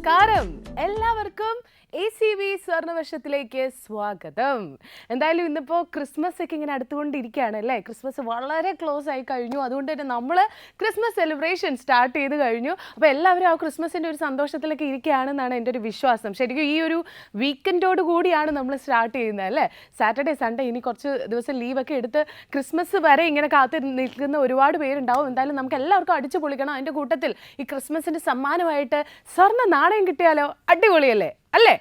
നമസ്കാരം എല്ലാവർക്കും ACV സ്വർണ്ണവർഷത്തിലേക്ക് സ്വാഗതം. എന്തായാലും ഇന്നിപ്പോൾ ക്രിസ്മസ് ഒക്കെ ഇങ്ങനെ അടുത്തുകൊണ്ടിരിക്കുകയാണ് അല്ലേ. ക്രിസ്മസ് വളരെ ക്ലോസ് ആയി കഴിഞ്ഞു. അതുകൊണ്ട് തന്നെ നമ്മൾ ക്രിസ്മസ് സെലിബ്രേഷൻ സ്റ്റാർട്ട് ചെയ്ത് കഴിഞ്ഞു. അപ്പോൾ എല്ലാവരും ആ ക്രിസ്മസിൻ്റെ ഒരു സന്തോഷത്തിലൊക്കെ ഇരിക്കുകയാണെന്നാണ് എൻ്റെ ഒരു വിശ്വാസം. ശരിക്കും ഈ ഒരു വീക്കെൻഡോട് കൂടിയാണ് നമ്മൾ സ്റ്റാർട്ട് ചെയ്യുന്നത് അല്ലേ. സാറ്റർഡേ സൺഡേ ഇനി കുറച്ച് ദിവസം ലീവൊക്കെ എടുത്ത് ക്രിസ്മസ് വരെ ഇങ്ങനെ കാത്ത് നിൽക്കുന്ന ഒരുപാട് പേരുണ്ടാവും. എന്തായാലും നമുക്ക് എല്ലാവർക്കും അടിച്ചു പൊളിക്കണം. അതിൻ്റെ കൂട്ടത്തിൽ ഈ ക്രിസ്മസിൻ്റെ സമ്മാനമായിട്ട് സ്വർണ്ണ നാണയം കിട്ടിയാലോ, അടിപൊളിയല്ലേ അല്ലേ.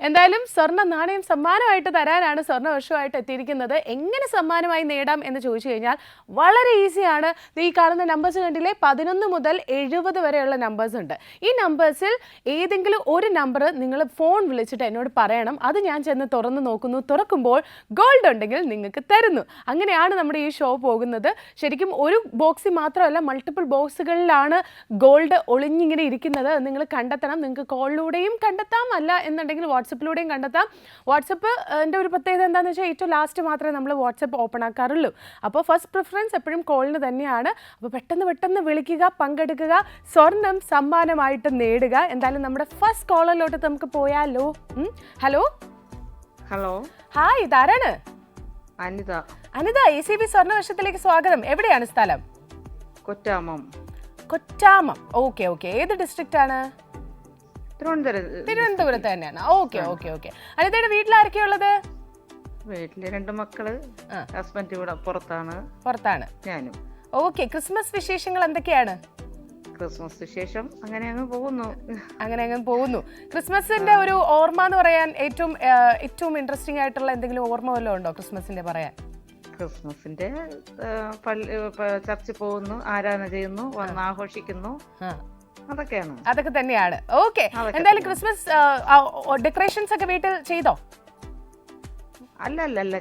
എന്തായാലും സ്വർണ്ണ നാണയം സമ്മാനമായിട്ട് തരാനാണ് സ്വർണ്ണവർഷമായിട്ട് എത്തിയിരിക്കുന്നത്. എങ്ങനെ സമ്മാനമായി നേടാം എന്ന് ചോദിച്ചു കഴിഞ്ഞാൽ വളരെ ഈസിയാണ്. ഈ കാണുന്ന നമ്പേഴ്സ് കണ്ടില്ലേ, 11 മുതൽ 70 വരെയുള്ള നമ്പേഴ്സ് ഉണ്ട്. ഈ നമ്പേഴ്സിൽ ഏതെങ്കിലും ഒരു നമ്പർ നിങ്ങൾ ഫോൺ വിളിച്ചിട്ട് എന്നോട് പറയണം. അത് ഞാൻ ചെന്ന് തുറന്ന് നോക്കുന്നു. തുറക്കുമ്പോൾ ഗോൾഡ് ഉണ്ടെങ്കിൽ നിങ്ങൾക്ക് തരുന്നു. അങ്ങനെയാണ് നമ്മുടെ ഈ ഷോ പോകുന്നത്. ശരിക്കും ഒരു ബോക്സിൽ മാത്രമല്ല, മൾട്ടിപ്പിൾ ബോക്സുകളിലാണ് ഗോൾഡ് ഒളിഞ്ഞിങ്ങനെ ഇരിക്കുന്നത്. നിങ്ങൾ കണ്ടെത്തണം. നിങ്ങൾക്ക് കോളിലൂടെയും കണ്ടെത്താം, അല്ല എന്നുണ്ടെങ്കിൽ വാട്സപ്പിലൂടെയും കണ്ടെത്താം. വാട്സപ്പ് എൻ്റെ ഒരു പ്രത്യേകത എന്താണെന്ന് വെച്ചാൽ ഏറ്റവും ലാസ്റ്റ് മാത്രമേ നമ്മൾ വാട്സപ്പ് ഓപ്പൺ ആക്കാറുള്ളൂ. അപ്പോൾ ഫസ്റ്റ് പ്രിഫറൻസ് എപ്പോഴും കോളിന് തന്നെയാണ്. അപ്പോൾ പെട്ടെന്ന് വിളിക്കുക, പങ്കെടുക്കുക, സ്വർണം സമ്മാനമായിട്ട് നേടുക. എന്തായാലും നമ്മുടെ ഫസ്റ്റ് കോളറിലോട്ട് നമുക്ക് പോയാലോ. ഹലോ ഹലോ, ഹായ്, ഇതാരാണ്? അനിത. ACV സ്വർണ്ണവർഷത്തിലേക്ക് സ്വാഗതം. എവിടെയാണ് സ്ഥലം? കൊറ്റാമം. ഓക്കെ. ഏത് ഡിസ്ട്രിക്റ്റ് ആണ്? തിരുവനന്തപുരത്ത് തന്നെയാണ്. ഓക്കെ. അനിതയുടെ വീട്ടിൽ ആരൊക്കെയുള്ളത്? വീട്ടില് 2 മക്കള്, ഹസ്ബൻഡ് ഇവിടെ പുറത്താണ്, ഞാനും. ഓക്കെ. ക്രിസ്മസ് വിശേഷങ്ങൾ എന്തൊക്കെയാണ്? ക്രിസ്മസ് വിശേഷം അങ്ങനെ അങ്ങ് പോകുന്നു. ക്രിസ്മസിന്റെ ഒരു ഓർമ്മ എന്ന് പറയാൻ ഏറ്റവും ഇൻട്രസ്റ്റിംഗ് ആയിട്ടുള്ള എന്തെങ്കിലും ഓർമ്മ വല്ലതും ഉണ്ടോ ക്രിസ്മസിന്റെ പറയാൻ? ക്രിസ്മസിന്റെ ചർച്ചിൽ പോകുന്നു, ആരാധന ചെയ്യുന്നു, വന്ന് ആഘോഷിക്കുന്നു, അതൊക്കെ തന്നെയാണ്. ഓക്കെ. എന്തായാലും ക്രിസ്മസ് ഡെക്കറേഷൻസ് ഒക്കെ വീട്ടിൽ ചെയ്തോ? അല്ല,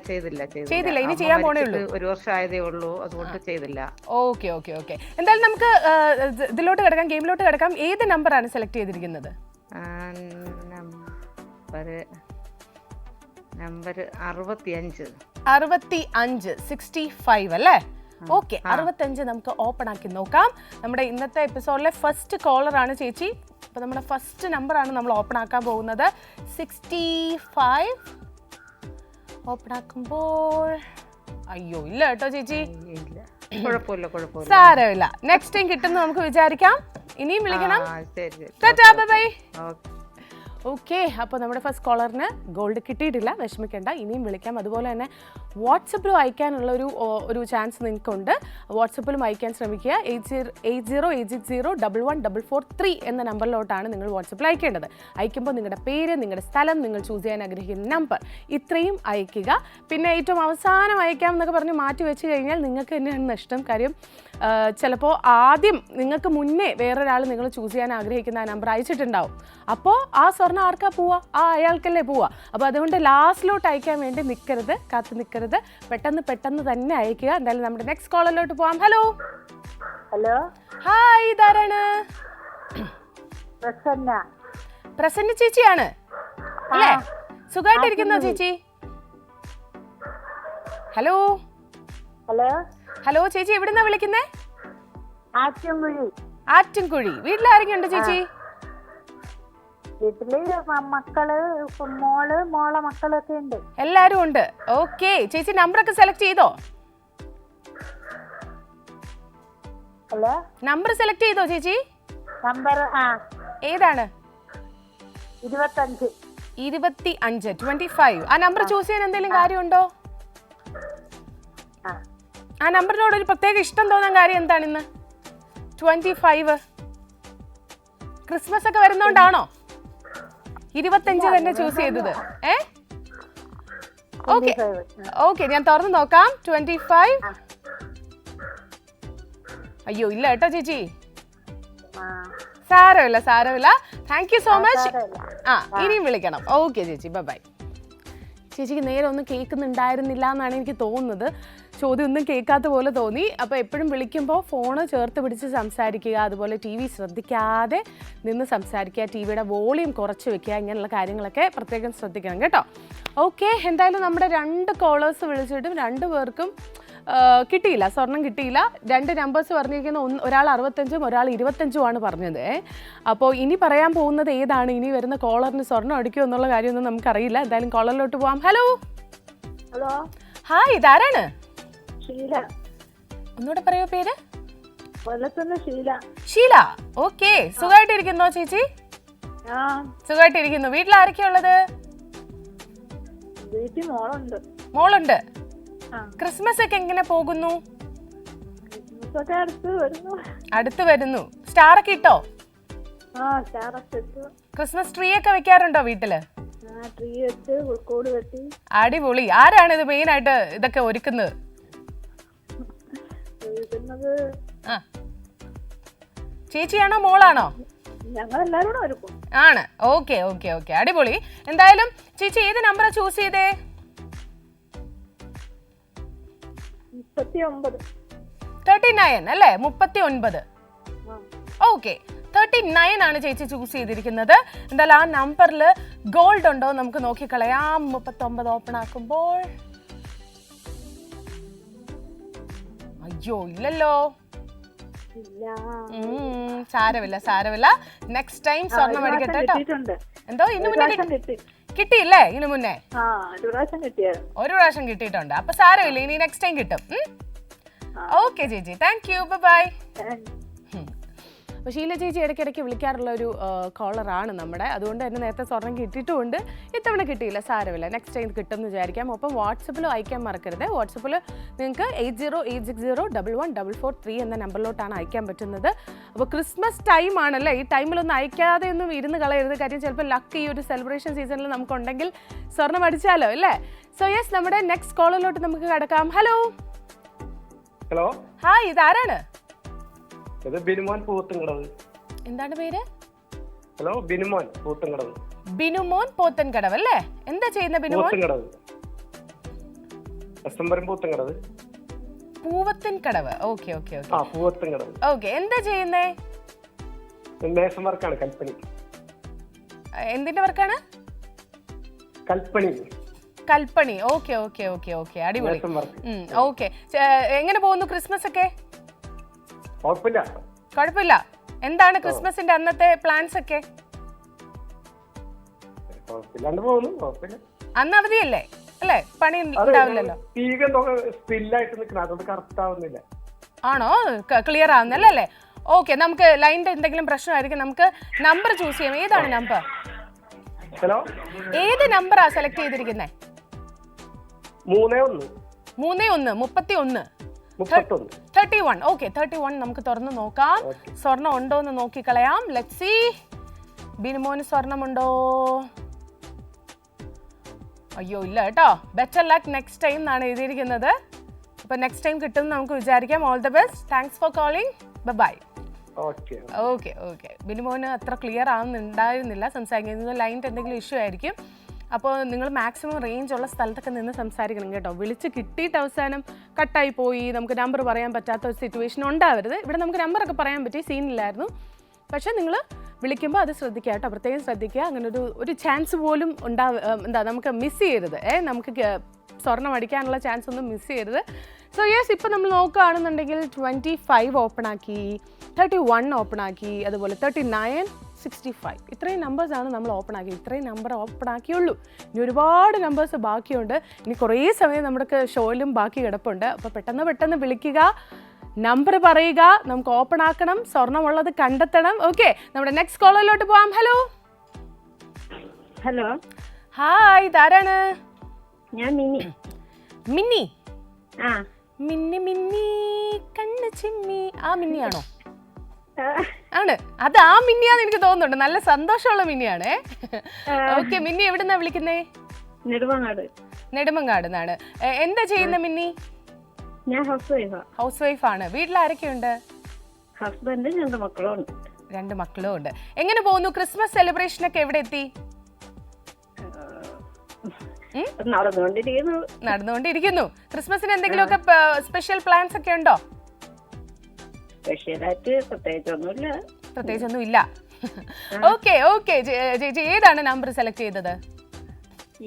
ചെയ്തില്ല. ഇനി ചെയ്യാൻ പോണേ ഉള്ളൂ. 1 വർഷം ആയതേ ഉള്ളൂ, അതുകൊണ്ട് ചെയ്തില്ല. ഓക്കെ. എന്തായാലും നമുക്ക് ഇതിലോട്ട് കിടക്കാം, ഗെയിമിലോട്ട് കിടക്കാം. ഏത് നമ്പറാണ് സെലക്ട് ചെയ്തിരിക്കുന്നത്? നമ്പർ 65. 65 അല്ലേ? ഓക്കെ. 65 നമുക്ക് ഓപ്പൺ ആക്കി നോക്കാം. നമ്മുടെ ഇന്നത്തെ എപ്പിസോഡിലെ ഫസ്റ്റ് കോളർ ആണ് ചേച്ചി. അപ്പൊ നമ്മുടെ ഫസ്റ്റ് നമ്പർ ആണ് നമ്മൾ ഓപ്പൺ ആക്കാൻ പോകുന്നത്. 65 ഓപ്പൺ ആക്കുമ്പോൾ അയ്യോ ഇല്ല കേട്ടോ ചേച്ചി. സാരമില്ല, നെക്സ്റ്റ് ടൈം കിട്ടുന്നു നമുക്ക് വിചാരിക്കാം. ഇനിയും വിളിക്കണം. ബൈ. ഓക്കെ. അപ്പോൾ നമ്മുടെ ഫസ്റ്റ് കോളറിന് ഗോൾഡ് കിട്ടിയിട്ടില്ല, വിഷമിക്കേണ്ട, ഇനിയും വിളിക്കാം. അതുപോലെ തന്നെ വാട്സപ്പിലും അയക്കാനുള്ള ഒരു ചാൻസ് നിങ്ങൾക്കുണ്ട്. വാട്സപ്പിലും അയക്കാൻ ശ്രമിക്കുക. 808080114443 എന്ന നമ്പറിലോട്ടാണ് നിങ്ങൾ വാട്സപ്പിൽ അയക്കേണ്ടത്. അയക്കുമ്പോൾ നിങ്ങളുടെ പേര്, നിങ്ങളുടെ സ്ഥലം, നിങ്ങൾ ചൂസ് ചെയ്യാൻ ആഗ്രഹിക്കുന്ന നമ്പർ, ഇത്രയും അയക്കുക. പിന്നെ ഏറ്റവും അവസാനം അയക്കാം എന്നൊക്കെ പറഞ്ഞ് മാറ്റി വെച്ച് കഴിഞ്ഞാൽ നിങ്ങൾക്ക് തന്നെയാണ് നഷ്ടം. കാര്യം ചിലപ്പോൾ ആദ്യം നിങ്ങൾക്ക് മുന്നേ വേറൊരാൾ നിങ്ങൾ ചൂസ് ചെയ്യാൻ ആഗ്രഹിക്കുന്ന ആ നമ്പർ അയച്ചിട്ടുണ്ടാവും. അപ്പോൾ ആ സ്വർണ്ണം ആർക്കാ പോവുക? അയാൾക്കല്ലേ പോവുക. അപ്പോൾ അതുകൊണ്ട് ലാസ്റ്റിലോട്ട് അയക്കാൻ വേണ്ടി കാത്തു നിൽക്കരുത്. പെട്ടെന്ന് തന്നെ അയക്കുക. എന്തായാലും നമ്മുടെ നെക്സ്റ്റ് കോളറിലോട്ട് പോവാം. ഹലോ. ഹായ്, ഇതാരാണ്? പ്രസന്ന ചേച്ചിയാണ് അല്ലേ? സുഖമായിട്ടിരിക്കുന്നോ ചേച്ചി? ഹലോ ചേച്ചി, എവിടുന്നാ വിളിക്കുന്നേ? ആറ്റിൻകുഴി. വീട്ടിലാരൊക്കെയുണ്ട് ചേച്ചി? വീട്ടില് മക്കള്, മോളെ മക്കളൊക്കെ ഉണ്ട്. എല്ലാരും ഉണ്ട്. ഓക്കെ. ചേച്ചി നമ്പറൊക്കെ സെലക്ട് ചെയ്തോ? നമ്പർ സെലക്ട് ചെയ്തോ ചേച്ചി? നമ്പർ ഏതാണ്? 25. 25. ആ നമ്പർ ചൂസ് ചെയ്യാൻ എന്തെങ്കിലും കാര്യമുണ്ടോ? ആ നമ്പറിനോട് ഒരു പ്രത്യേക ഇഷ്ടം തോന്നാൻ കാര്യം എന്താണ്? ഇന്ന് 25 ക്രിസ്മസ് ഒക്കെ വരുന്നോണ്ടാണോ 25 തന്നെ ചൂസ് ചെയ്തത്? ഓക്കെ, ഞാൻ തുറന്ന് നോക്കാം. 25. അയ്യോ ഇല്ല കേട്ടോ ചേച്ചി. സാരമില്ല. Thank you so much. ഇനിയും വിളിക്കണം. ഓക്കെ ചേച്ചി, ബൈ. ചേച്ചിക്ക് നേരെ ഒന്നും കേൾക്കുന്നുണ്ടായിരുന്നില്ല എന്നാണ് എനിക്ക് തോന്നുന്നത്. ചോദ്യം ഒന്നും കേൾക്കാത്ത പോലെ തോന്നി. അപ്പോൾ എപ്പോഴും വിളിക്കുമ്പോൾ ഫോണ് ചേർത്ത് പിടിച്ച് സംസാരിക്കുക. അതുപോലെ TV ശ്രദ്ധിക്കാതെ നിന്ന് സംസാരിക്കുക. TVയുടെ വോളിയം കുറച്ച് വെക്കുക. ഇങ്ങനെയുള്ള കാര്യങ്ങളൊക്കെ പ്രത്യേകം ശ്രദ്ധിക്കണം കേട്ടോ. ഓക്കെ. എന്തായാലും നമ്മുടെ 2 കോളേഴ്സ് വിളിച്ചിട്ടും 2 പേർക്കും കിട്ടിയില്ല, സ്വർണം കിട്ടിയില്ല. 2 നമ്പേഴ്സ് പറഞ്ഞിരിക്കുന്ന ഒരാൾ 65ഉം ഒരാൾ 25ഉമാണ് പറഞ്ഞത്. അപ്പോൾ ഇനി പറയാൻ പോകുന്നത് ഏതാണ്, ഇനി വരുന്ന കോളറിന് സ്വർണം അടിക്കുമോ എന്നുള്ള കാര്യമൊന്നും നമുക്കറിയില്ല. എന്തായാലും കോളറിലോട്ട് പോവാം. ഹലോ ഹലോ, ഹായ്, ഇതാരാണ്? ഷീല. ഒന്നുകൂടെ പറയോ പേര്? കൊല്ലത്തുനിന്ന് ഷീല. ഷീല. ഓക്കെ, സുഖമായിട്ടിരിക്കുന്നോ ചേച്ചി? ആ, സുഖമായിട്ടിരിക്കുന്നു. വീട്ടിൽ ആരൊക്കെയാ ഉള്ളത്? വീട്ടിൽ മോളുണ്ട്. മോളുണ്ട്. ആ, ക്രിസ്മസ് ഒക്കെ എങ്ങനെ പോകുന്നു? ക്രിസ്മസൊക്കെ അടുത്ത് വരുന്നു. സ്റ്റാർ ഒക്കെ ഇട്ടോ? ആ, സ്റ്റാറൊക്കെ ഇട്ടു. ക്രിസ്മസ് ട്രീ ഒക്കെ വെക്കാറുണ്ടോ വീട്ടില്? ആ, ട്രീ വെച്ച് പുൽക്കോട് വെട്ടി. അടിപൊളി. ആരാണ് ഇത് മെയിൻ ആയിട്ട് ഇതൊക്കെ ഒരുക്കുന്നത്? എഴുതുന്നത് ആ, ചേച്ചിയാണോ മോളാണോ? ഞങ്ങളെല്ലാരും കൂടെ ഒരുക്കും. ആണ്. ഓക്കെ ഓക്കെ ഓക്കെ, അടിപൊളി. എന്തായാലും ചേച്ചി ഏത് നമ്പറാ ചൂസ് ചെയ്തേ? 39. 39 അല്ലേ? 39. ആ, ഓക്കെ, 39 ആണ് ചേച്ചി ചൂസ് ചെയ്തിരിക്കുന്നത്. എന്തായാലും ആ നമ്പറിൽ ഗോൾഡ് ഉണ്ടോ നമുക്ക് നോക്കിക്കളയാം. 39 ഓപ്പൺ ആക്കുമ്പോൾ അയ്യോ ഇല്ലല്ലോ. ഇല്ല. സാരമില്ല സാരമില്ല, നെക്സ്റ്റ് ടൈം സ്വർണം അടിക്കട്ടെ കേട്ടോ. കിട്ടിയിട്ടുണ്ട്. എന്തോ ഇന്നു മുന്നേ കിട്ടി. കിട്ടിയില്ലേ? ഇന്നു മുന്നേ ആ, ഒരു പ്രാവശ്യം കിട്ടിയത്. ഒരു പ്രാവശ്യം കിട്ടിയിട്ടുണ്ട്. അപ്പൊ സാരമില്ല, ഇനി നെക്സ്റ്റ് ടൈം കിട്ടും. ഓക്കെ ചേച്ചി, താങ്ക് യു, ബൈ. അപ്പോൾ ഷീല ചേച്ചി ഇടയ്ക്കിടയ്ക്ക് വിളിക്കാറുള്ള ഒരു കോളറാണ് നമ്മുടെ. അതുകൊണ്ട് തന്നെ നേരത്തെ സ്വർണ്ണം കിട്ടിയിട്ടുമുണ്ട്. ഇത്തവണ കിട്ടിയില്ല, സാരമില്ല, നെക്സ്റ്റ് ടൈം കിട്ടുമെന്ന് വിചാരിക്കാം. ഒപ്പം വാട്സപ്പിലും അയക്കാൻ മറക്കരുത്. വാട്സപ്പിൽ നിങ്ങൾക്ക് 8086011443 എന്ന നമ്പറിലോട്ടാണ് അയക്കാൻ പറ്റുന്നത്. അപ്പോൾ ക്രിസ്മസ് ടൈം ആണല്ലേ, ഈ ടൈമിലൊന്നും അയക്കാതെ ഒന്നും ഇരുന്ന് കളയരുത്. കാര്യം ചിലപ്പോൾ ലക്ക് ഈ ഒരു സെലിബ്രേഷൻ സീസണിൽ നമുക്കുണ്ടെങ്കിൽ സ്വർണ്ണം അടിച്ചാലോ അല്ലേ. സോ യെസ്, നമ്മുടെ നെക്സ്റ്റ് കോളിലോട്ട് നമുക്ക് കിടക്കാം. ഹലോ ഹലോ, ഹായ്, ഇതാരാണ്? ഇത് ബിനുമോൻ പൂത്തൻകടവ്. എന്താണ് പേര്? ഹലോ, ബിനുമോൻ പൂത്തൻകടവ്. ബിനുമോൻ പോത്തൻകടവ് അല്ലേ? എന്താ ചെയ്യുന്ന Binumon? Poothankadavu, SMpuram Poothankadavu. Poovathinkadavu. Okay okay okay. ആ, പൂവത്തിൻകടവ്. ഓക്കെ, എന്താ ചെയ്യുന്നേ? മേസം വർക്കാണ്, കൽപ്പണി. എന്തിന്റെ വർക്കാണ്? കൽപ്പണി. കൽപ്പണി. ഓക്കെ ഓക്കെ ഓക്കെ ഓക്കെ, അടിപൊളി. മേസം വർക്ക്. ഓക്കെ, എങ്ങനെ പോകുന്നു ക്രിസ്മസ് ഒക്കെ? കുഴപ്പമില്ല. കുഴപ്പമില്ല. എന്താണ് ക്രിസ്മസിന്റെ അന്നത്തെ പ്ലാൻസ് ഒക്കെ? കുഴപ്പമില്ലാണ്ട് പോകുന്നു. കുഴപ്പമില്ല. അന്ന് അവധിയല്ലേ അല്ലേ? പണി ഉണ്ടാവില്ലല്ലോ. സ്റ്റില്ലായിട്ട് നിൽക്കണം, അതുകൊണ്ട് കറക്റ്റ് ആവുന്നില്ല. ആണോ? ക്ലിയർ ആവുന്നല്ലേ അല്ലേ? ഓക്കെ, നമുക്ക് ലൈനിന്റെ എന്തെങ്കിലും പ്രശ്നമായിരിക്കും. നമുക്ക് നമ്പർ ചൂസ് ചെയ്യാം. ഏതാണ് നമ്പർ? ഹലോ, ഏത് നമ്പറാ സെലക്ട് ചെയ്തിരിക്കുന്നത്? 31. 31. 31. 31. ഓക്കെ, 31 നമുക്ക് തുറന്ന് നോക്കാം. സ്വർണം ഉണ്ടോ എന്ന് നോക്കിക്കളയാം. Let's see. ബിനുമോന് സ്വർണമുണ്ടോ? അയ്യോ ഇല്ല കേട്ടോ. ബെറ്റർ ലക്ക് നെക്സ്റ്റ് ടൈം എന്നാണ് എഴുതിയിരിക്കുന്നത്. അപ്പോൾ നെക്സ്റ്റ് ടൈം കിട്ടുമെന്ന് നമുക്ക് വിചാരിക്കാം. All the best. Thanks for calling. Bye. Okay okay okay. ബിനുമോന് അത്ര ക്ലിയർ ആവുന്നുണ്ടായിരുന്നില്ല സംസാരിക്കുന്നത്. ലൈനിൻ്റെ എന്തെങ്കിലും ഇഷ്യൂ ആയിരിക്കും. അപ്പോൾ നിങ്ങൾ മാക്സിമം റേഞ്ച് ഉള്ള സ്ഥലത്തൊക്കെ നിന്ന് സംസാരിക്കണം കേട്ടോ. വിളിച്ച് കിട്ടിയിട്ട് അവസാനം കട്ടായി പോയി നമുക്ക് നമ്പർ പറയാൻ പറ്റാത്ത ഒരു സിറ്റുവേഷൻ ഉണ്ടാവരുത്. ഇവിടെ നമുക്ക് നമ്പറൊക്കെ പറയാൻ പറ്റി, സീനില്ലായിരുന്നു. പക്ഷേ നിങ്ങൾ വിളിക്കുമ്പോൾ അത് ശ്രദ്ധിക്കുക കേട്ടോ, പ്രത്യേകം ശ്രദ്ധിക്കുക. അങ്ങനെ ഒരു ചാൻസ് പോലും നമുക്ക് മിസ് ചെയ്യരുത്. നമുക്ക് സ്വർണ്ണം അടിക്കാനുള്ള ചാൻസ് ഒന്നും മിസ് ചെയ്യരുത്. സോ യെസ്, ഇപ്പോൾ നമ്മൾ നോക്കുകയാണെന്നുണ്ടെങ്കിൽ 25 ഓപ്പൺ ആക്കി, 31 ഓപ്പൺ ആക്കി, അതുപോലെ 39, 65 ഇത്രയും നമ്പേഴ്സാണ് നമ്മൾ ഓപ്പൺ ആക്കി. ഇത്രയും നമ്പർ ഓപ്പൺ ആക്കിയുള്ളൂ. ഇനി ഒരുപാട് നമ്പേഴ്സ് ബാക്കിയുണ്ട്. ഇനി കുറേ സമയം നമ്മുടെ ഷോയിലും ബാക്കി കിടപ്പുണ്ട്. അപ്പോൾ പെട്ടെന്ന് വിളിക്കുക, നമ്പർ പറയുക, നമുക്ക് ഓപ്പൺ ആക്കണം, സ്വർണ്ണമുള്ളത് കണ്ടെത്തണം. ഓക്കെ, നമ്മുടെ നെക്സ്റ്റ് കോളിലോട്ട് പോവാം. ഹലോ ഹലോ, ഹായ്, ഇതാരാണ്? ഞാൻ മിനി. മിന്നി. ആ, മിന്നി മിന്നി കണ്ണ് ചിമ്മി. ആ മിന്നിയാണോ? ആണ്. അത് ആ മിന്നിയാന്ന് എനിക്ക് തോന്നുന്നുണ്ട്. നല്ല സന്തോഷമുള്ള മിന്നിയാണേ. ഓക്കെ, മിന്നി എവിടുന്നാ വിളിക്കുന്നേ? നെടുമങ്ങാട്. നെടുമങ്ങാട് നിന്നാണ്. എന്താ ചെയ്യുന്ന മിന്നി? ഞാൻ ഹൗസ് വൈഫാ. ഹൗസ് വൈഫ് ആണ്. വീട്ടിൽ ആരൊക്കെയുണ്ട്? ഹസ്ബൻഡ്, 2 മക്കളും ഉണ്ട്. 2 മക്കളും ഉണ്ട്. എങ്ങനെ പോകുന്നു ക്രിസ്മസ് സെലിബ്രേഷൻ ഒക്കെ? എവിടെ എത്തി? നടന്നുകൊണ്ടിരിക്കുന്നു. ക്രിസ്മസിന് എന്തെങ്കിലുമൊക്കെ സ്പെഷ്യൽ പ്ലാൻസ് ഒക്കെ ഉണ്ടോ? സ്പെഷ്യലായിട്ട് പ്രത്യേകിച്ചൊന്നും ഇല്ല. Okay okay. ചേച്ചി ഏതാണ് നമ്പർ സെലക്ട് ചെയ്തത്?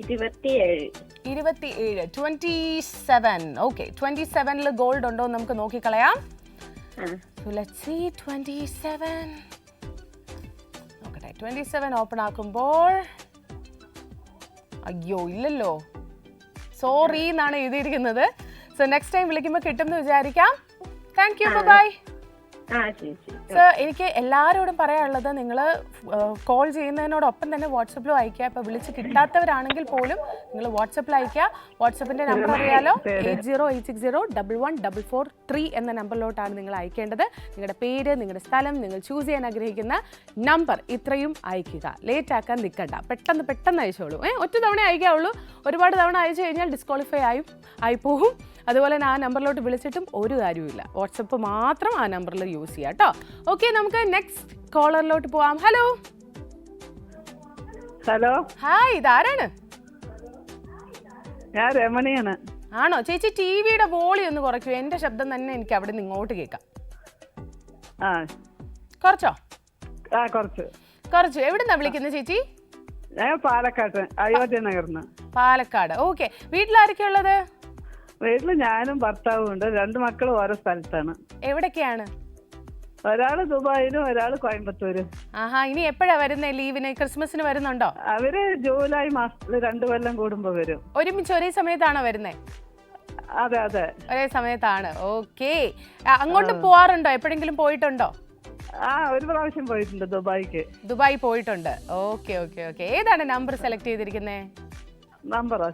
27. 27 27. ഓക്കെ, 27 ഗോൾഡ് ഉണ്ടോ എന്ന് നമുക്ക് നോക്കിക്കളയാം. So let's see 27. നോക്കട്ടെ, 27 ഓപ്പൺ ആക്കുമ്പോൾ അയ്യോ ഇല്ലല്ലോ, സോറി എന്നാണ് എഴുതിയിരിക്കുന്നത്. സോ നെക്സ്റ്റ് ടൈം വിളിക്കുമ്പോൾ കിട്ടും എന്ന് വിചാരിക്കാം. Thank you, bye. സോ എനിക്ക് എല്ലാവരോടും പറയാനുള്ളത്, നിങ്ങൾ കോൾ ചെയ്യുന്നതിനോടൊപ്പം തന്നെ വാട്സപ്പിലും അയക്കുക. ഇപ്പോൾ വിളിച്ച് കിട്ടാത്തവരാണെങ്കിൽ പോലും നിങ്ങൾ വാട്സപ്പിൽ അയക്കുക. വാട്സപ്പിൻ്റെ നമ്പർ അറിയാലോ, 8086011443 എന്ന നമ്പറിലോട്ടാണ് നിങ്ങൾ അയക്കേണ്ടത്. നിങ്ങളുടെ പേര്, നിങ്ങളുടെ സ്ഥലം, നിങ്ങൾ ചൂസ് ചെയ്യാൻ ആഗ്രഹിക്കുന്ന നമ്പർ ഇത്രയും അയക്കുക. ലേറ്റ് ആക്കാൻ നിൽക്കണ്ട, പെട്ടെന്ന് അയച്ചോളൂ. ഒറ്റ തവണ അയക്കാവുള്ളൂ. ഒരുപാട് തവണ അയച്ചു കഴിഞ്ഞാൽ ഡിസ്ക്വാളിഫൈ ആയിപ്പോകും. അതുപോലെ തന്നെ ആ നമ്പറിലോട്ട് വിളിച്ചിട്ടും ഒരു കാര്യമില്ല. വാട്സപ്പ് മാത്രം ആ നമ്പറിൽ യൂസ് ചെയ്യാം കേട്ടോ. ഓക്കെ, നമുക്ക് നെക്സ്റ്റ് കോളറിലോട്ട് പോവാം. ഹലോ ഹലോ, ഹായ്, ഇതാരാണ്? ഞാൻ രമണിയാണ്. ആണോ ചേച്ചി? ടി വിയുടെ വോളിയം ഒന്ന് കുറയ്ക്കൂ. എൻ്റെ ശബ്ദം തന്നെ എനിക്ക് അവിടെ നിന്ന് ഇങ്ങോട്ട് കേൾക്കാം. ആ കുറച്ചോ? ആ കുറച്ച്. എവിടുന്നാ വിളിക്കുന്നത് ചേച്ചി? ഞാൻ പാലക്കാട്, അയോധ്യ നഗർന്ന്. പാലക്കാട്. ഓക്കെ, വീട്ടിലാരൊക്കെ ഉള്ളത്? വീട്ടില് ഞാനും ഭർത്താവും ഉണ്ട്. 2 മക്കളും ഓരോ സ്ഥലത്താണ്. എവിടൊക്കെയാണ്? ഒരാള് ദുബായിലും ഒരാള് കോയമ്പത്തൂര്. ആഹാ, ഇനി എപ്പോഴാ വരുന്നേ? ലീവിന്, ക്രിസ്മസിന് വരുന്നുണ്ടോ? അവര് ജൂലൈ മാസത്തില് 2 കൊല്ലം കൂടുമ്പോ വരും. ഒരുമിച്ച് ഒരേ സമയത്താണോ വരുന്നേ? അതെ അതെ, ഒരേ സമയത്താണ്. ഓക്കെ, അങ്ങോട്ട് പോവാറുണ്ടോ? എപ്പോഴെങ്കിലും പോയിട്ടുണ്ടോ? ആ ഒരു പ്രാവശ്യം പോയിട്ടുണ്ട് ദുബായിക്ക്. ദുബായ് പോയിട്ടുണ്ട്. ഓക്കെ. ഏതാണ് നമ്പർ സെലക്ട് ചെയ്തിരിക്കുന്നേ? നമ്പറോ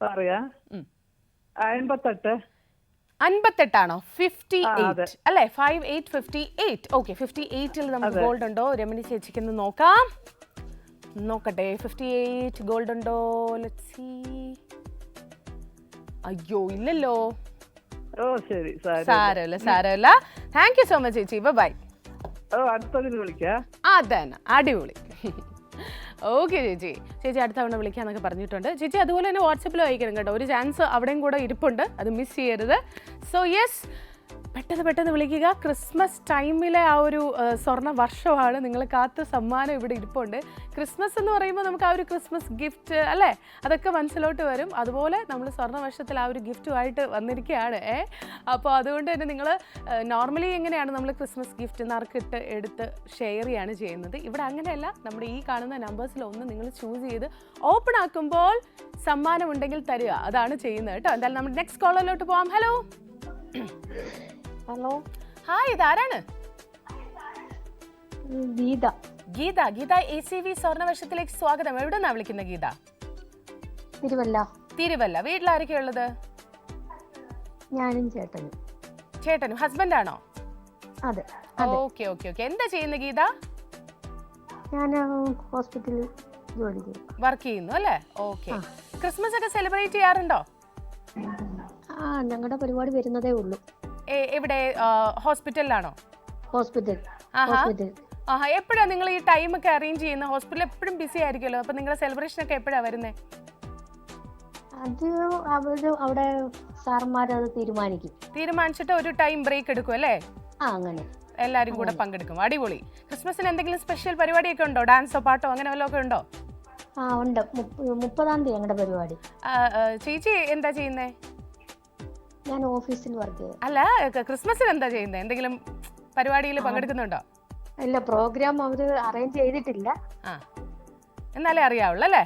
പറയാ, 58. 58 ആണോ? 58 അല്ലേ? 5858. ഓക്കെ, 58ൽ നമുക്ക് ഗോൾഡ് ഉണ്ടോ? രമണി ചേച്ചിക്ക് നോക്കാം. നോക്കട്ടെ, 58 ഗോൾഡ് ഉണ്ടോ? Let's see. അയ്യോ ഇല്ലല്ലോ. ഓ ശരി, സാരമില്ല. താങ്ക് യു സോ മച്ച് ചേച്ചി, ബൈ. ഓ അടുത്തതിൽ വിളിക്കാ. അതന്നെ, അടിപൊളി. ഓക്കെ ചേച്ചി അടുത്ത തവണ വിളിക്കാന്നൊക്കെ പറഞ്ഞിട്ടുണ്ട്. ചേച്ചി അതുപോലെ തന്നെ വാട്സപ്പിൽ അയക്കണം കേട്ടോ. ഒരു ചാൻസ് അവിടെയും കൂടെ ഇരിപ്പുണ്ട്, അത് മിസ് ചെയ്യരുത്. സോ യെസ്, പെട്ടെന്ന് വിളിക്കുക. ക്രിസ്മസ് ടൈമിലെ ആ ഒരു സ്വർണ്ണ വർഷമാണ്. നിങ്ങൾ കാത്ത സമ്മാനം ഇവിടെ ഇരിപ്പുണ്ട്. ക്രിസ്മസ് എന്ന് പറയുമ്പോൾ നമുക്ക് ആ ഒരു ക്രിസ്മസ് ഗിഫ്റ്റ് അല്ലേ, അതൊക്കെ മനസ്സിലോട്ട് വരും. അതുപോലെ നമ്മൾ സ്വർണ്ണ വർഷത്തിൽ ആ ഒരു ഗിഫ്റ്റുമായിട്ട് വന്നിരിക്കുകയാണ്. അപ്പോൾ അതുകൊണ്ട് തന്നെ നിങ്ങൾ നോർമലി എങ്ങനെയാണ് നമ്മൾ ക്രിസ്മസ് ഗിഫ്റ്റ് നറുക്കിട്ട് എടുത്ത് ഷെയർ ചെയ്യാണ് ചെയ്യുന്നത്. ഇവിടെ അങ്ങനെയല്ല. നമ്മുടെ ഈ കാണുന്ന നമ്പേഴ്സിലൊന്ന് നിങ്ങൾ ചൂസ് ചെയ്ത് ഓപ്പൺ ആക്കുമ്പോൾ സമ്മാനം ഉണ്ടെങ്കിൽ തരിക, അതാണ് ചെയ്യുന്നത് കേട്ടോ. എന്തായാലും നമ്മൾ നെക്സ്റ്റ് കോളറിലോട്ട് പോവാം. ഹലോ ഹായ്, ഇതാരാണ്? ഗീത. ACV സ്വർണ്ണവർഷത്തിലേക്ക് സ്വാഗതം. എവിടെന്നാ വിളിക്കുന്നത് ഗീത? തിരുവല്ല. വീട്ടിലാരൊക്കെ ഉള്ളത്? ഞാനും ചേട്ടനും. ഹസ്ബൻഡ് ആണോ? അതെ. ഓക്കെ. എന്താ ചെയ്യുന്നത് ഗീത? ഞാൻ ഹോസ്പിറ്റലിൽ വർക്ക് ചെയ്യുന്നു അല്ലേ? ഓക്കെ. ക്രിസ്മസ് ഒക്കെ സെലിബ്രേറ്റ് ചെയ്യാറുണ്ടോ? ഞങ്ങളുടെ പരിപാടി വരുന്നതേ ഉള്ളൂ. എവിടെ? ഹോസ്പിറ്റലിലാണോ? ഹോസ്പിറ്റൽ. എപ്പോഴാ നിങ്ങൾ ഈ ടൈം ഒക്കെ അറേഞ്ച് ചെയ്യുന്നത്? ഹോസ്പിറ്റൽ എപ്പോഴും ബിസി ആയിരിക്കുമല്ലോ. അപ്പൊ നിങ്ങളുടെ സെലിബ്രേഷൻ ഒക്കെ എപ്പോഴാ വരുന്നത്? അത് അവിടെ സാറന്മാരത് തീരുമാനിച്ചിട്ട് ഒരു ടൈം ബ്രേക്ക് എടുക്കും അല്ലേ? അങ്ങനെ എല്ലാരും കൂടെ പങ്കെടുക്കും. അടിപൊളി. ക്രിസ്മസിന് എന്തെങ്കിലും സ്പെഷ്യൽ പരിപാടിയൊക്കെ ഉണ്ടോ? ഡാൻസോ പാട്ടോ അങ്ങനെ വല്ലതൊക്കെ ഉണ്ടോ? ഉണ്ട്. 30-ാം തീയതി ഞങ്ങളുടെ പരിപാടി. ചേച്ചി എന്താ ചെയ്യുന്നേ? ഞാൻ ഓഫീസിൽ വർക്ക് ചെയ്യും. അല്ല, ക്രിസ്മസിന് എന്താ ചെയ്യുന്നത്? എന്തെങ്കിലും പരിപാടിയിൽ പങ്കെടുക്കുന്നുണ്ടോ? ഇല്ല, പ്രോഗ്രാം അവര് അറേഞ്ച് ചെയ്തിട്ടില്ല. എന്നാലേ അറിയാവുള്ളൂ അല്ലേ?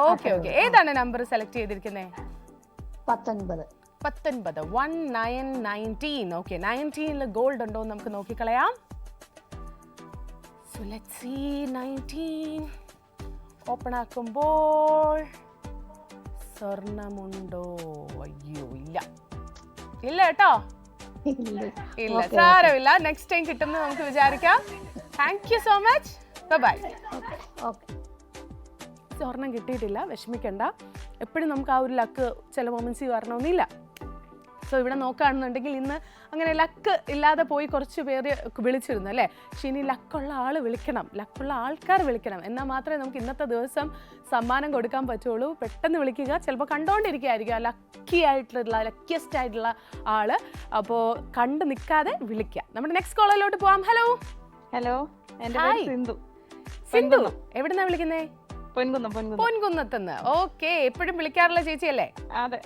ഓക്കെ. ഏതാണ് നമ്പർ സെലക്ട് ചെയ്തിരിക്കുന്നത്? 19. 19. ഓക്കെ, 19ൽ ഗോൾഡ് ഉണ്ടോ എന്ന് നമുക്ക് നോക്കിക്കളയാം. സോ ലെറ്റ്സ് സീ 19 ഓപ്പൺ ആക്കുമ്പോൾ സ്വർണമുണ്ടോ? അയ്യോ ഇല്ല കേട്ടോ. ഇല്ല, സാരമില്ല. നെക്സ്റ്റ് ടൈം കിട്ടുമെന്ന് നമുക്ക് വിചാരിക്കാം. Thank you so much, bye. സ്വർണം കിട്ടിയിട്ടില്ല, വിഷമിക്കണ്ട. എപ്പോഴും നമുക്ക് ആ ഒരു ലക്ക് ചില മൊമെന്റ്സ് വരണമെന്നില്ല. സോ ഇവിടെ നോക്കുകയാണെന്നുണ്ടെങ്കിൽ ഇന്ന് അങ്ങനെ ലക്ക് ഇല്ലാതെ പോയി കുറച്ച് പേര് വിളിച്ചിരുന്നു അല്ലേ? പക്ഷെ ഇനി ലക്കുള്ള ആൾ വിളിക്കണം, ലക്കുള്ള ആൾക്കാർ വിളിക്കണം. എന്നാൽ മാത്രമേ നമുക്ക് ഇന്നത്തെ ദിവസം സമ്മാനം കൊടുക്കാൻ പറ്റുള്ളൂ. പെട്ടെന്ന് വിളിക്കുക. ചിലപ്പോൾ കണ്ടുകൊണ്ടിരിക്കുകയായിരിക്കും ആ ലക്കിയസ്റ്റ് ആയിട്ടുള്ള ആള്. അപ്പോൾ കണ്ടു നിൽക്കാതെ വിളിക്കുക. നമ്മുടെ നെക്സ്റ്റ് കോളിലോട്ട് പോവാം. ഹലോ. എൻ്റെ പേര് സിന്ധു. എവിടുന്നാ വിളിക്കുന്നേ? പൊൻകുന്നം. പൊൻകുന്നത്തുനിന്ന്. ഓക്കെ, എപ്പോഴും വിളിക്കാറുള്ള ചേച്ചിയല്ലേ? അതെ.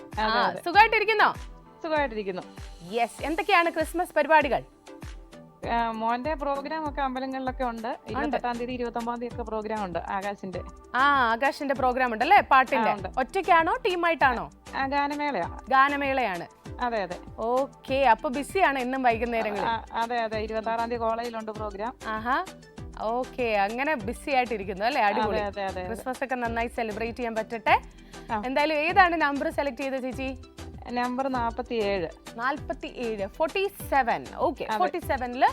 സുഖമായിട്ടിരിക്കുന്നോ? സുഖമായിട്ടിരിക്കുന്നു. യെസ്. എന്തൊക്കെയാണ് ക്രിസ്മസ് പരിപാടികൾ? മോന്റെ പ്രോഗ്രാം ഒക്കെ അമ്പലങ്ങളിലൊക്കെ ഉണ്ട്. 28-ാം തീയതി 29-ാം തീയതി ഒക്കെ പ്രോഗ്രാം ഉണ്ട് ആകാശിന്റെ. ആകാശിന്റെ പ്രോഗ്രാം ഉണ്ടല്ലേ, പാട്ടിന്റെ? ഒറ്റയ്ക്കാണോ ടീമായിട്ടാണോ? ഗാനമേളയാണ്. അതെ. ഓക്കെ, അപ്പൊ ബിസിയാണ് ഇന്നും വൈകുന്നേരങ്ങളിൽ? അതെ. 26-ാം തീയതി കോളേജിലുണ്ട് പ്രോഗ്രാം. ആഹാ, ഓക്കെ, അങ്ങനെ ബിസി ആയിട്ടിരിക്കുന്നു അല്ലേ? അടിപൊളി. ക്രിസ്മസ് ഒക്കെ നന്നായി സെലിബ്രേറ്റ് ചെയ്യാൻ പറ്റട്ടെ. എന്തായാലും ഏതാണ് നമ്പർ സെലക്ട് ചെയ്തത് ചേച്ചി? നമ്പർ 47. 47. ഓക്കെ, 47-ല്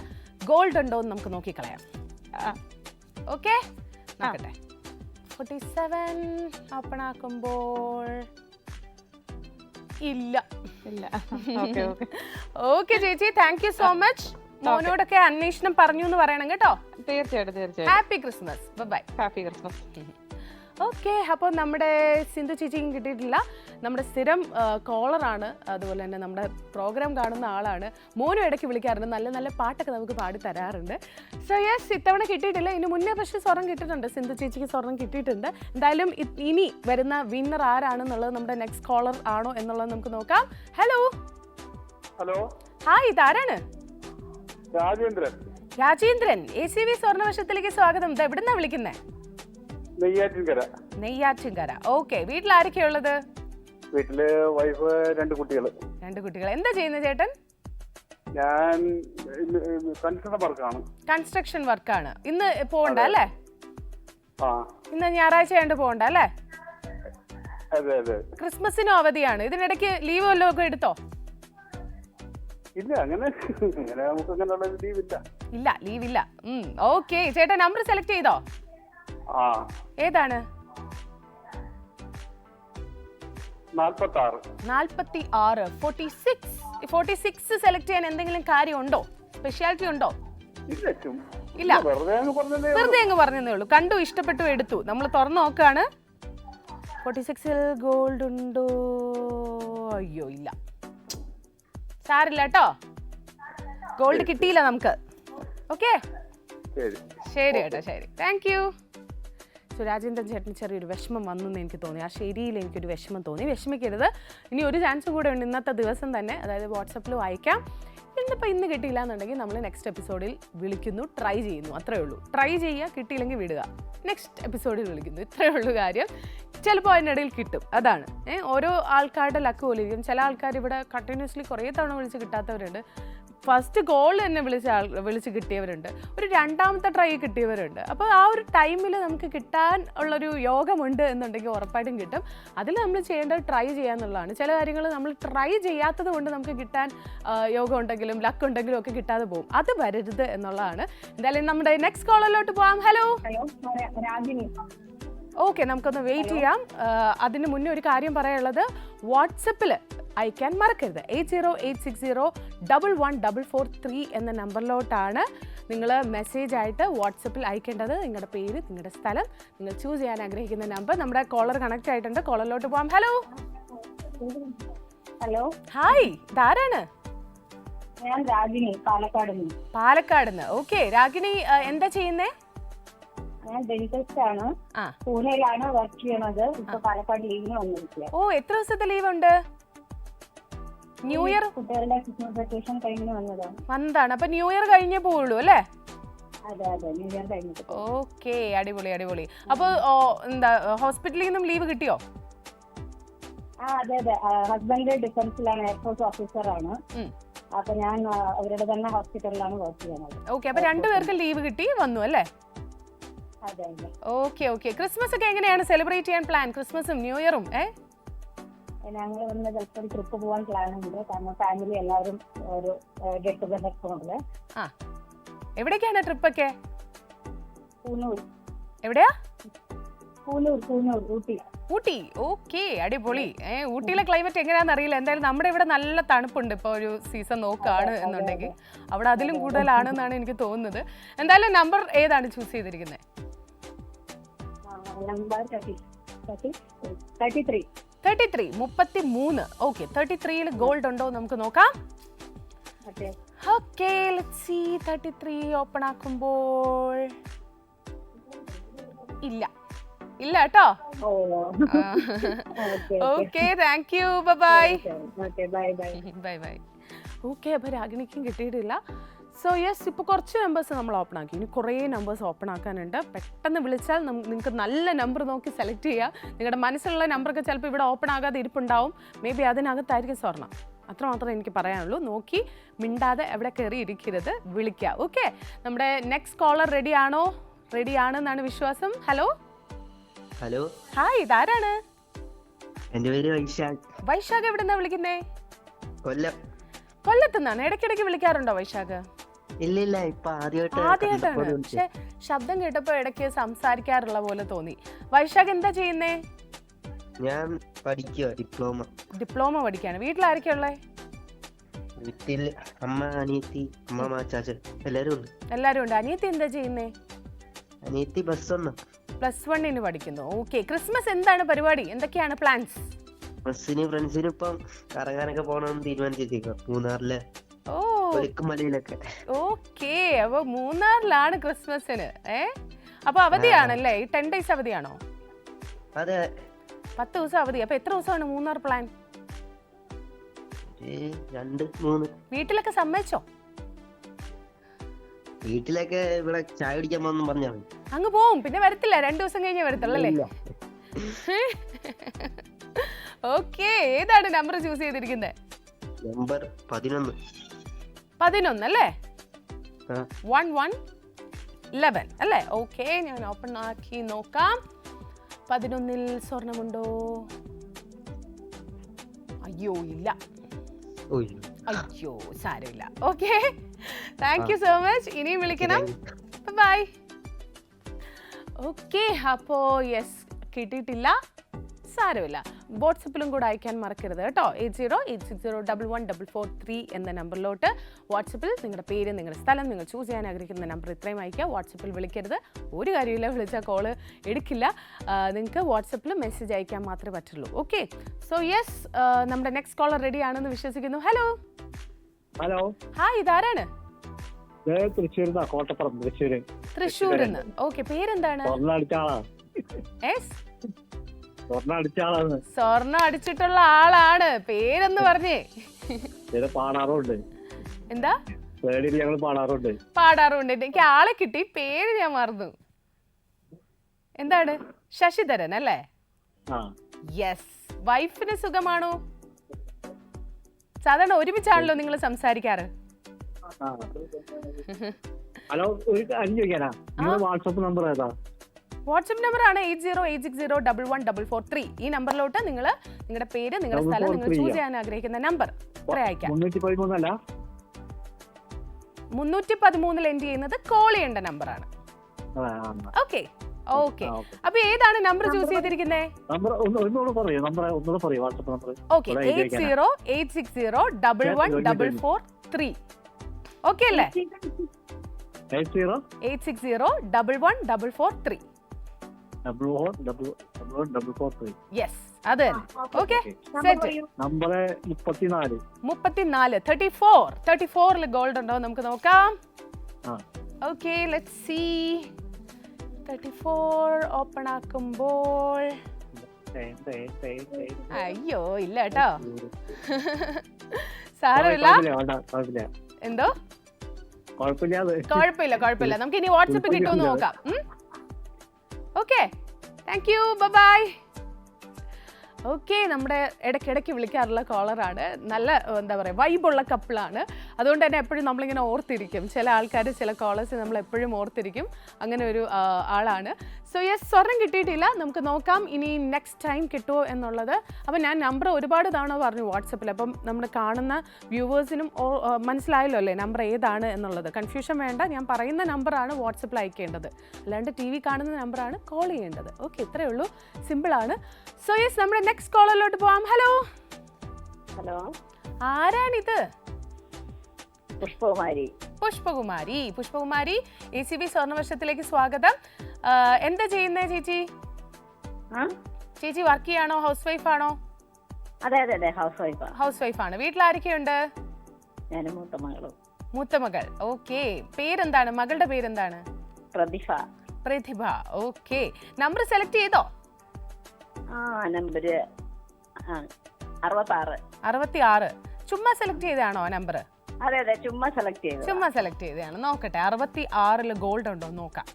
ഗോൾഡ് ഉണ്ടോ എന്ന് നമുക്ക് നോക്കിക്കളയാം. ഓക്കെ, നോക്കട്ടെ. 47 ഓപ്പൺ ആക്കുമ്പോൾ ഇല്ല. ഓക്കെ ചേച്ചി, താങ്ക് യു സോ മച്ച്. മോനോടൊക്കെ അന്വേഷണം പറഞ്ഞു എന്ന് പറയണം കേട്ടോ. തീർച്ചയായിട്ടും. Happy Christmas. Bye. Happy Christmas. Okay, അപ്പോൾ നമ്മുടെ സിന്ധു ചേച്ചിയും കിട്ടിയിട്ടില്ല. നമ്മുടെ സ്ഥിരം കോളറാണ്, അതുപോലെ തന്നെ നമ്മുടെ പ്രോഗ്രാം കാണുന്ന ആളാണ്. മോനും ഇടയ്ക്ക് വിളിക്കാറുണ്ട്, നല്ല നല്ല പാട്ടൊക്കെ നമുക്ക് പാടി തരാറുണ്ട്. സോ യെസ്, ഇത്തവണ കിട്ടിയിട്ടില്ല. ഇനി മുന്നേ പക്ഷേ സ്വർണ്ണം കിട്ടിയിട്ടുണ്ട്, സിന്ധു ചേച്ചിക്ക് സ്വർണ്ണം കിട്ടിയിട്ടുണ്ട്. എന്തായാലും ഇനി വരുന്ന വിന്നർ ആരാണെന്നുള്ളത് നമ്മുടെ നെക്സ്റ്റ് കോളർ ആണോ എന്നുള്ളത് നമുക്ക് നോക്കാം. ഹലോ. ഹായ്, ഇതാരാണ്? രാജേന്ദ്രൻ. ACV സ്വർണ്ണവർഷത്തിലേക്ക് സ്വാഗതം. ഇത് എവിടുന്നാ വിളിക്കുന്നേ? നെയ്യാറ്റിൻകര. ഓക്കെ, വീട്ടിൽ ആരൊക്കെയാ ഉള്ളത്? വീട്ടില് വൈഫ്, 2 കുട്ടികൾ. 2 കുട്ടികൾ. എന്താ ചെയ്യുന്നത് ചേട്ടൻ? ഞാൻ കൺസ്ട്രക്ഷൻ വർക്കാണ്. ഇന്ന് പോകണ്ട അല്ലേ? ഇന്ന് ഞായറാഴ്ച ആയതുകൊണ്ട് പോകണ്ട അല്ലേ? ക്രിസ്മസിനും അവധിയാണ്. ഇതിനിടയ്ക്ക് ലീവ് വല്ലതും ഒക്കെ എടുത്തോ? ഇല്ല, അങ്ങനെ ഇല്ല, ലീവില്ല. ഓക്കെ, ചേട്ടൻ നമ്പർ സെലക്ട് ചെയ്തോ? ഏതാണ്? 46. 46 സെലക്ട് ചെയ്യാൻ എന്തെങ്കിലും കാര്യമുണ്ടോ? സ്പെഷ്യാലിറ്റി ഉണ്ടോ? ഇല്ല, വെറുതെ അങ്ങ് പറഞ്ഞതേ ഉള്ളൂ. കണ്ടു, ഇഷ്ടപ്പെട്ടു, എടുത്തു. നമ്മൾ തുറന്നു നോക്കാണ്. 46-ൽ ഗോൾഡ് ഉണ്ടോ? അയ്യോ, ഇല്ല. സാരില്ല കേട്ടോ, ഗോൾഡ് കിട്ടിയില്ല നമുക്ക്. ഓക്കെ, ശരി കേട്ടോ, ശരി, താങ്ക് യു. രാജേന്ദ്രൻ ചേട്ടന് ചെറിയൊരു വിഷമം വന്നെന്ന് എനിക്ക് തോന്നി. ആ ശരിയിൽ എനിക്കൊരു വിഷമം തോന്നി. വിഷമിക്കരുത്, ഇനി ഒരു ചാൻസ് കൂടെ ഉണ്ട്. ഇന്നത്തെ ദിവസം തന്നെ, അതായത് വാട്സപ്പിൽ വായിക്കാം. ഇന്ന് കിട്ടിയില്ല എന്നുണ്ടെങ്കിൽ നമ്മൾ നെക്സ്റ്റ് എപ്പിസോഡിൽ വിളിക്കുന്നു, ട്രൈ ചെയ്യുന്നു. അത്രേ ഉള്ളൂ. ട്രൈ ചെയ്യുക, കിട്ടിയില്ലെങ്കിൽ വിടുക. നെക്സ്റ്റ് എപ്പിസോഡിൽ വിളിക്കുന്നു, ഇത്രയേ ഉള്ളൂ കാര്യം. ചിലപ്പോൾ അതിനിടയിൽ കിട്ടും, അതാണ്. ഓരോ ആൾക്കാരുടെ ലക്ക് പോലെ ഇരിക്കും. ചില ആൾക്കാർ ഇവിടെ കണ്ടിന്യൂസ്ലി കുറേ തവണ വിളിച്ച് കിട്ടാത്തവരുണ്ട്. ഫസ്റ്റ് കോൾ തന്നെ വിളിച്ച് കിട്ടിയവരുണ്ട്. ഒരു 2ാമത്തെ ട്രൈ കിട്ടിയവരുണ്ട്. അപ്പോൾ ആ ഒരു ടൈമിൽ നമുക്ക് കിട്ടാൻ ഉള്ളൊരു യോഗമുണ്ട് എന്നുണ്ടെങ്കിൽ ഉറപ്പായിട്ടും കിട്ടും. അതിൽ നമ്മൾ ചെയ്യേണ്ടത് ട്രൈ ചെയ്യാന്നുള്ളതാണ്. ചില കാര്യങ്ങൾ നമ്മൾ ട്രൈ ചെയ്യാത്തത് കൊണ്ട് നമുക്ക് കിട്ടാൻ യോഗം ഉണ്ടെങ്കിലും ലക്ക് ഉണ്ടെങ്കിലും ഒക്കെ കിട്ടാതെ പോകും. അത് വരരുത് എന്നുള്ളതാണ്. എന്തായാലും നമ്മുടെ നെക്സ്റ്റ് കോളിലോട്ട് പോവാം. ഹലോ. ഓക്കെ, നമുക്കൊന്ന് വെയിറ്റ് ചെയ്യാം. അതിന് മുന്നേ ഒരു കാര്യം പറയാനുള്ളത്, വാട്സപ്പിൽ അയക്കാൻ മറക്കരുത്. 8086011443 എന്ന നമ്പറിലോട്ടാണ് നിങ്ങൾ മെസ്സേജ് ആയിട്ട് വാട്സപ്പിൽ അയക്കേണ്ടത്. നിങ്ങളുടെ പേര്, നിങ്ങളുടെ സ്ഥലം, നിങ്ങൾ ചൂസ് ചെയ്യാൻ ആഗ്രഹിക്കുന്ന നമ്പർ. നമ്മുടെ കോളർ കണക്ട് ആയിട്ടുണ്ട്, കോളറിലോട്ട് പോകാം. ഹലോ. ഹായ്, ഇതാരാണ്? ഞാൻ രാഗിണി, പാലക്കാടുന്ന്. ഓക്കെ, രാഗിണി എന്താ ചെയ്യുന്നേ? ഞാൻ ഡെന്റിസ്റ്റ് ആണ്. പൂനെയിലാണ് വർക്ക് ചെയ്യണത്. ഇപ്പൊ പാലക്കാട് ലീവിന് വന്നിരിക്കുക. ഓ, എത്ര ദിവസത്തെ ലീവ് ഉണ്ട്? ന്യൂ ഇയർ കുട്ടികളുടെ ക്രിസ്മസ് വെക്കേഷൻ കഴിഞ്ഞ് വന്നതാണ്. അപ്പൊ ന്യൂ ഇയർ കഴിഞ്ഞേ പോവുള്ളൂ അല്ലേ? അതെ, ന്യൂ ഇയർ കഴിഞ്ഞിട്ട്. ഓക്കെ, അടിപൊളി. അപ്പൊ എന്താ, ഹോസ്പിറ്റലിൽ നിന്നും ലീവ് കിട്ടിയോ? അതെ. ഹസ്ബൻഡ് ഡിഫൻസിലാണ്, എയർഫോഴ്സ് ഓഫീസറാണ്. അപ്പൊ ഞാൻ അവരുടെ തന്നെ ഹോസ്പിറ്റലിലാണ് വർക്ക് ചെയ്യുന്നത്. ഓക്കെ, അപ്പൊ 2 പേർക്ക് ലീവ് കിട്ടി വന്നു അല്ലേ? ഓക്കെ. ക്രിസ്മസ് ഒക്കെ എങ്ങനെയാണ് സെലിബ്രേറ്റ് ചെയ്യാൻ പ്ലാൻ? ക്രിസ്മസും ന്യൂ ഇയറും ഞങ്ങൾ വന്ന് ചിലപ്പോൾ ട്രിപ്പ് പോകാൻ പ്ലാൻ ഉണ്ട്. കാരണം ഫാമിലി എല്ലാവരും ഒരു ഗെറ്റ് ടുഗദർ പോകുന്നത്. എവിടേക്കാണ് ട്രിപ്പൊക്കെ? പൂനൂർ. എവിടെയാ? പൂനൂർ, ഊട്ടി. ഓക്കെ, അടിപൊളി. ഊട്ടിയിലെ ക്ലൈമറ്റ് എങ്ങനെയാണെന്ന് അറിയില്ല. എന്തായാലും നമ്മുടെ ഇവിടെ നല്ല തണുപ്പുണ്ട്. ഇപ്പോൾ ഒരു സീസൺ നോക്കുകയാണ് എന്നുണ്ടെങ്കിൽ അവിടെ അതിലും കൂടുതലാണെന്നാണ് എനിക്ക് തോന്നുന്നത്. എന്തായാലും നമ്പർ ഏതാണ് ചൂസ് ചെയ്തിരിക്കുന്നത്? നമ്പർ 33. 33. ഓക്കെ, 33-ൽ ഗോൾഡ് ഉണ്ടോ നമുക്ക് നോക്കാം. Okay, let's see. 33 ഓപ്പൺ ആക്കുമ്പോൾ ഇല്ല. ഇല്ല കേട്ടോ. Oh okay okay, thank you, bye. Okay bye bye bye bye. Okay, അപ്പോൾ രാഗിണിക്കും കിട്ടിയിട്ടില്ല. സോ യെസ്, ഇപ്പോൾ കുറച്ച് നമ്പേഴ്സ് നമ്മൾ ഓപ്പൺ ആക്കി. ഇനി കുറേ നമ്പേഴ്സ് ഓപ്പൺ ആക്കാനുണ്ട്. പെട്ടെന്ന് വിളിച്ചാൽ നിങ്ങൾക്ക് നല്ല നമ്പർ നോക്കി സെലക്ട് ചെയ്യുക. നിങ്ങളുടെ മനസ്സിലുള്ള നമ്പറൊക്കെ ചിലപ്പോൾ ഇവിടെ ഓപ്പൺ ആകാതെ ഇരിപ്പുണ്ടാവും. മേ ബി അതിനകത്തായിരിക്കും സ്വർണ്ണം. അത്രമാത്രമേ എനിക്ക് പറയാനുള്ളൂ. നോക്കി മിണ്ടാതെ എവിടെ കയറി ഇരിക്കരുത്, വിളിക്കുക. ഓക്കെ, നമ്മുടെ നെക്സ്റ്റ് കോളർ റെഡി ആണോ? റെഡി ആണെന്നാണ് വിശ്വാസം. ഹലോ ഹലോ, ഹായ്, ഇതാരാണ്? എന്റെ പേര് വൈശാഖ്. വൈശാഖ് എവിടെ നിന്നാ വിളിക്കുന്നേ? കൊല്ലം. കൊല്ലത്തുനിന്നാണ്. ഇടയ്ക്കിടയ്ക്ക് വിളിക്കാറുണ്ടോ വൈശാഖ്? ഇല്ല, ഇപ്പൊ ആദ്യമായിട്ടാണ്. പക്ഷെ ശബ്ദം കേട്ടപ്പോ ഇടയ്ക്ക് സംസാരിക്കാറുള്ള പോലെ തോന്നി. വൈശാഖ് എന്താ ചെയ്യുന്നേ? ഞാൻ പഠിക്കുക, ഡിപ്ലോമ പഠിക്കാണ്. വീട്ടിലാരൊക്കെയുള്ളേ? വീട്ടിൽ അമ്മ, അനിയത്തി, അമ്മ, ചാച്ചൻ എല്ലാരും ഉണ്ട്. എല്ലാരും ഉണ്ട്. അനിയത്തി എന്താ ചെയ്യുന്നേ? അനിയത്തി +1 പഠിക്കുന്നു. ഓക്കെ, ക്രിസ്മസ് എന്താണ് പരിപാടി? എന്തൊക്കെയാണ് പ്ലാൻസ്? ഫ്രണ്ട്സിന് ഇപ്പം കറങ്ങാനൊക്കെ പോകണമെന്ന് തീരുമാനിച്ചിരിക്കുക. മൂന്നാറിലെ മലയിലൊക്കെ. ഓക്കെ, അപ്പൊ മൂന്നാറിലാണ് ക്രിസ്മസിന്. അപ്പൊ അവധിയാണല്ലേ? ഈ 10 days അവധിയാണോ? അതെ, 10 ദിവസം അവധി. അപ്പൊ എത്ര ദിവസമാണ് മൂന്നാർ പ്ലാൻ? 2-3. വീട്ടിലൊക്കെ സമ്മതിച്ചോ? വീട്ടിലൊക്കെ ഇവിടെ ചായ കുടിക്കാൻ പോകുന്നു പറഞ്ഞാൽ അങ്ങ് പോവും, പിന്നെ വരത്തില്ല. 2 ദിവസം കഴിഞ്ഞേ വരത്തുള്ളല്ലേ? ഓക്കെ, ഏതാണ് നമ്പർ ചൂസ് ചെയ്തിരിക്കുന്നത്? നമ്പർ 11. 11 അല്ലേ? 1111 അല്ലേ? ഓക്കെ, ഞാൻ ഓപ്പൺ ആക്കി നോക്കാം. 11-ൽ സ്വർണമുണ്ടോ? അയ്യോ, ഇല്ല. അയ്യോ, സാരമില്ല. Okay, thank you so much. ഇനിയും വിളിക്കണം. ബൈ. ഓക്കെ, അപ്പോ യെസ്, കിട്ടിയിട്ടില്ല. സാരമില്ല. വാട്സപ്പിലും കൂടെ അയക്കാൻ മറക്കരുത് കേട്ടോ. 8086011443 എന്ന നമ്പറിലോട്ട് വാട്സപ്പിൽ നിങ്ങളുടെ പേര്, നിങ്ങളുടെ സ്ഥലം, നിങ്ങൾ ചൂസ് ചെയ്യാൻ ആഗ്രഹിക്കുന്ന നമ്പർ ഇത്രയും അയക്കുക. വാട്സപ്പിൽ വിളിക്കരുത്. ഒരു കാര്യമില്ല, വിളിച്ചാൽ കോള് എടുക്കില്ല. നിങ്ങൾക്ക് വാട്സപ്പിൽ മെസ്സേജ് അയക്കാൻ മാത്രമേ പറ്റുള്ളൂ. ഓക്കെ, സോ യെസ്, നമ്മുടെ നെക്സ്റ്റ് കോളർ റെഡി ആണെന്ന് വിശ്വസിക്കുന്നു. ഹലോ ഹലോ, ഹായ്, ഇതാരാണ്? കോട്ടപ്പുറം, തൃശ്ശൂരിൽ നിന്ന്. ഓക്കെ, പേരെന്താണ്? സ്വർണ്ണം അടിച്ചിട്ടുള്ള ആളാണ്. പേരെന്ന് പറഞ്ഞേ. പാടാറുണ്ട്. എന്താ പാടാറുണ്ട്? പാടാറുണ്ട്. എനിക്ക് ആളെ കിട്ടി, പേര് ഞാൻ മറന്നു. എന്താണ്? ശശിധരൻ അല്ലേ? യെസ്. വൈഫിന് സുഖമാണോ? സാധാരണ ഒരുമിച്ചാണല്ലോ നിങ്ങൾ സംസാരിക്കാറ്. ഹലോ, ഒരു കാര്യം ചോദിക്കാനാ, വാട്സപ്പ് നമ്പർ ഏതാ? വാട്സപ്പ് നമ്പർ ആണ് 8086011443. ഈ നമ്പറിലോട്ട് നിങ്ങൾ നിങ്ങളുടെ പേര്, നിങ്ങളുടെ സ്ഥലം, നിങ്ങൾ ചൂസ് ചെയ്യാൻ ആഗ്രഹിക്കുന്ന നമ്പർ അയക്കാം. 313 എൻഡ് ചെയ്യുന്നത് കോൾ ചെയ്യേണ്ട നമ്പറാണ്. ഓക്കെ ഓക്കെ, അപ്പൊ ഏതാണ് നമ്പർ ചൂസ് ചെയ്തിരിക്കുന്നത്? ഓക്കെ, 8086011443. ഓക്കെ അല്ലേ? 8086011443. യെസ്, അത് ഓക്കെ. 34 ഗോൾഡ് ഉണ്ടോ നമുക്ക് നോക്കാം. Okay, let's see. 34 ഓപ്പൺ ആക്കുമ്പോൾ അയ്യോ, ഇല്ല കേട്ടോ. സാരമില്ല. എന്തോ? കുഴപ്പമില്ല. നമുക്ക് ഇനി വാട്സപ്പ് കിട്ടുമെന്ന് നോക്കാം. Okay, thank you, bye. Okay, നമ്മുടെ ഇടയ്ക്കിടയ്ക്ക് വിളിക്കാറുള്ള കോളറാണ്. നല്ല എന്താ പറയുക, വൈബുള്ള കപ്പിളാണ്. അതുകൊണ്ട് തന്നെ എപ്പോഴും നമ്മളിങ്ങനെ ഓർത്തിരിക്കും. ചില ആൾക്കാർ, ചില കോളേഴ്സ് നമ്മൾ എപ്പോഴും ഓർത്തിരിക്കും. അങ്ങനെ ഒരു ആളാണ്. സോ യെസ്, സ്വർണ്ണം കിട്ടിയിട്ടില്ല. നമുക്ക് നോക്കാം ഇനി നെക്സ്റ്റ് ടൈം കിട്ടുമോ എന്നുള്ളത്. അപ്പം ഞാൻ നമ്പർ ഒരുപാട് തവണ പറഞ്ഞു വാട്സപ്പിൽ. അപ്പം നമ്മൾ കാണുന്ന വ്യൂവേഴ്സിനും മനസ്സിലായല്ലോ അല്ലേ നമ്പർ ഏതാണ് എന്നുള്ളത്. കൺഫ്യൂഷൻ വേണ്ട, ഞാൻ പറയുന്ന നമ്പറാണ് വാട്സപ്പിൽ അയക്കേണ്ടത്, അല്ലാണ്ട് TV കാണുന്ന നമ്പറാണ് കോൾ ചെയ്യേണ്ടത്. ഓക്കെ, ഇത്രയേ ഉള്ളൂ, സിമ്പിളാണ്. സോ യെസ്, നമ്മുടെ നെക്സ്റ്റ് കോളറിലോട്ട് പോവാം. ഹലോ ഹലോ, ആരാണിത്? പുഷ്പകുമാരി, ACB സ്വർണ്ണവർഷത്തിലേക്ക് സ്വാഗതം. എന്താ ചെയ്യുന്നേ ചേച്ചി? ചേച്ചി വർക്ക് ചെയ്യാണോ? ഹൗസ് വൈഫ് ആണോ? അതെ, ഹൗസ് വൈഫ് ആണ്. വീട്ടിൽ ആരൊക്കെയുണ്ട്? മൂത്ത മകൾ. ഓക്കെ, പേരെന്താണ്? മകളുടെ പേരെന്താണ്? പ്രതിഭ. ഓക്കെ, നമ്പർ സെലക്ട് ചെയ്തോ? നമ്പർ 66. 66. ചുമ്മാ സെലക്ട് ചെയ്തതാണോ ആ നമ്പർ? അതെ അതെ, ചുമ്മാ സെലക്ട് ചെയ്തു. ചുമ്മാ സെലക്ട് ചെയ്തതാണ്. നോക്കട്ടെ 66 ഗോൾഡ് ഉണ്ടോ നോക്കാം.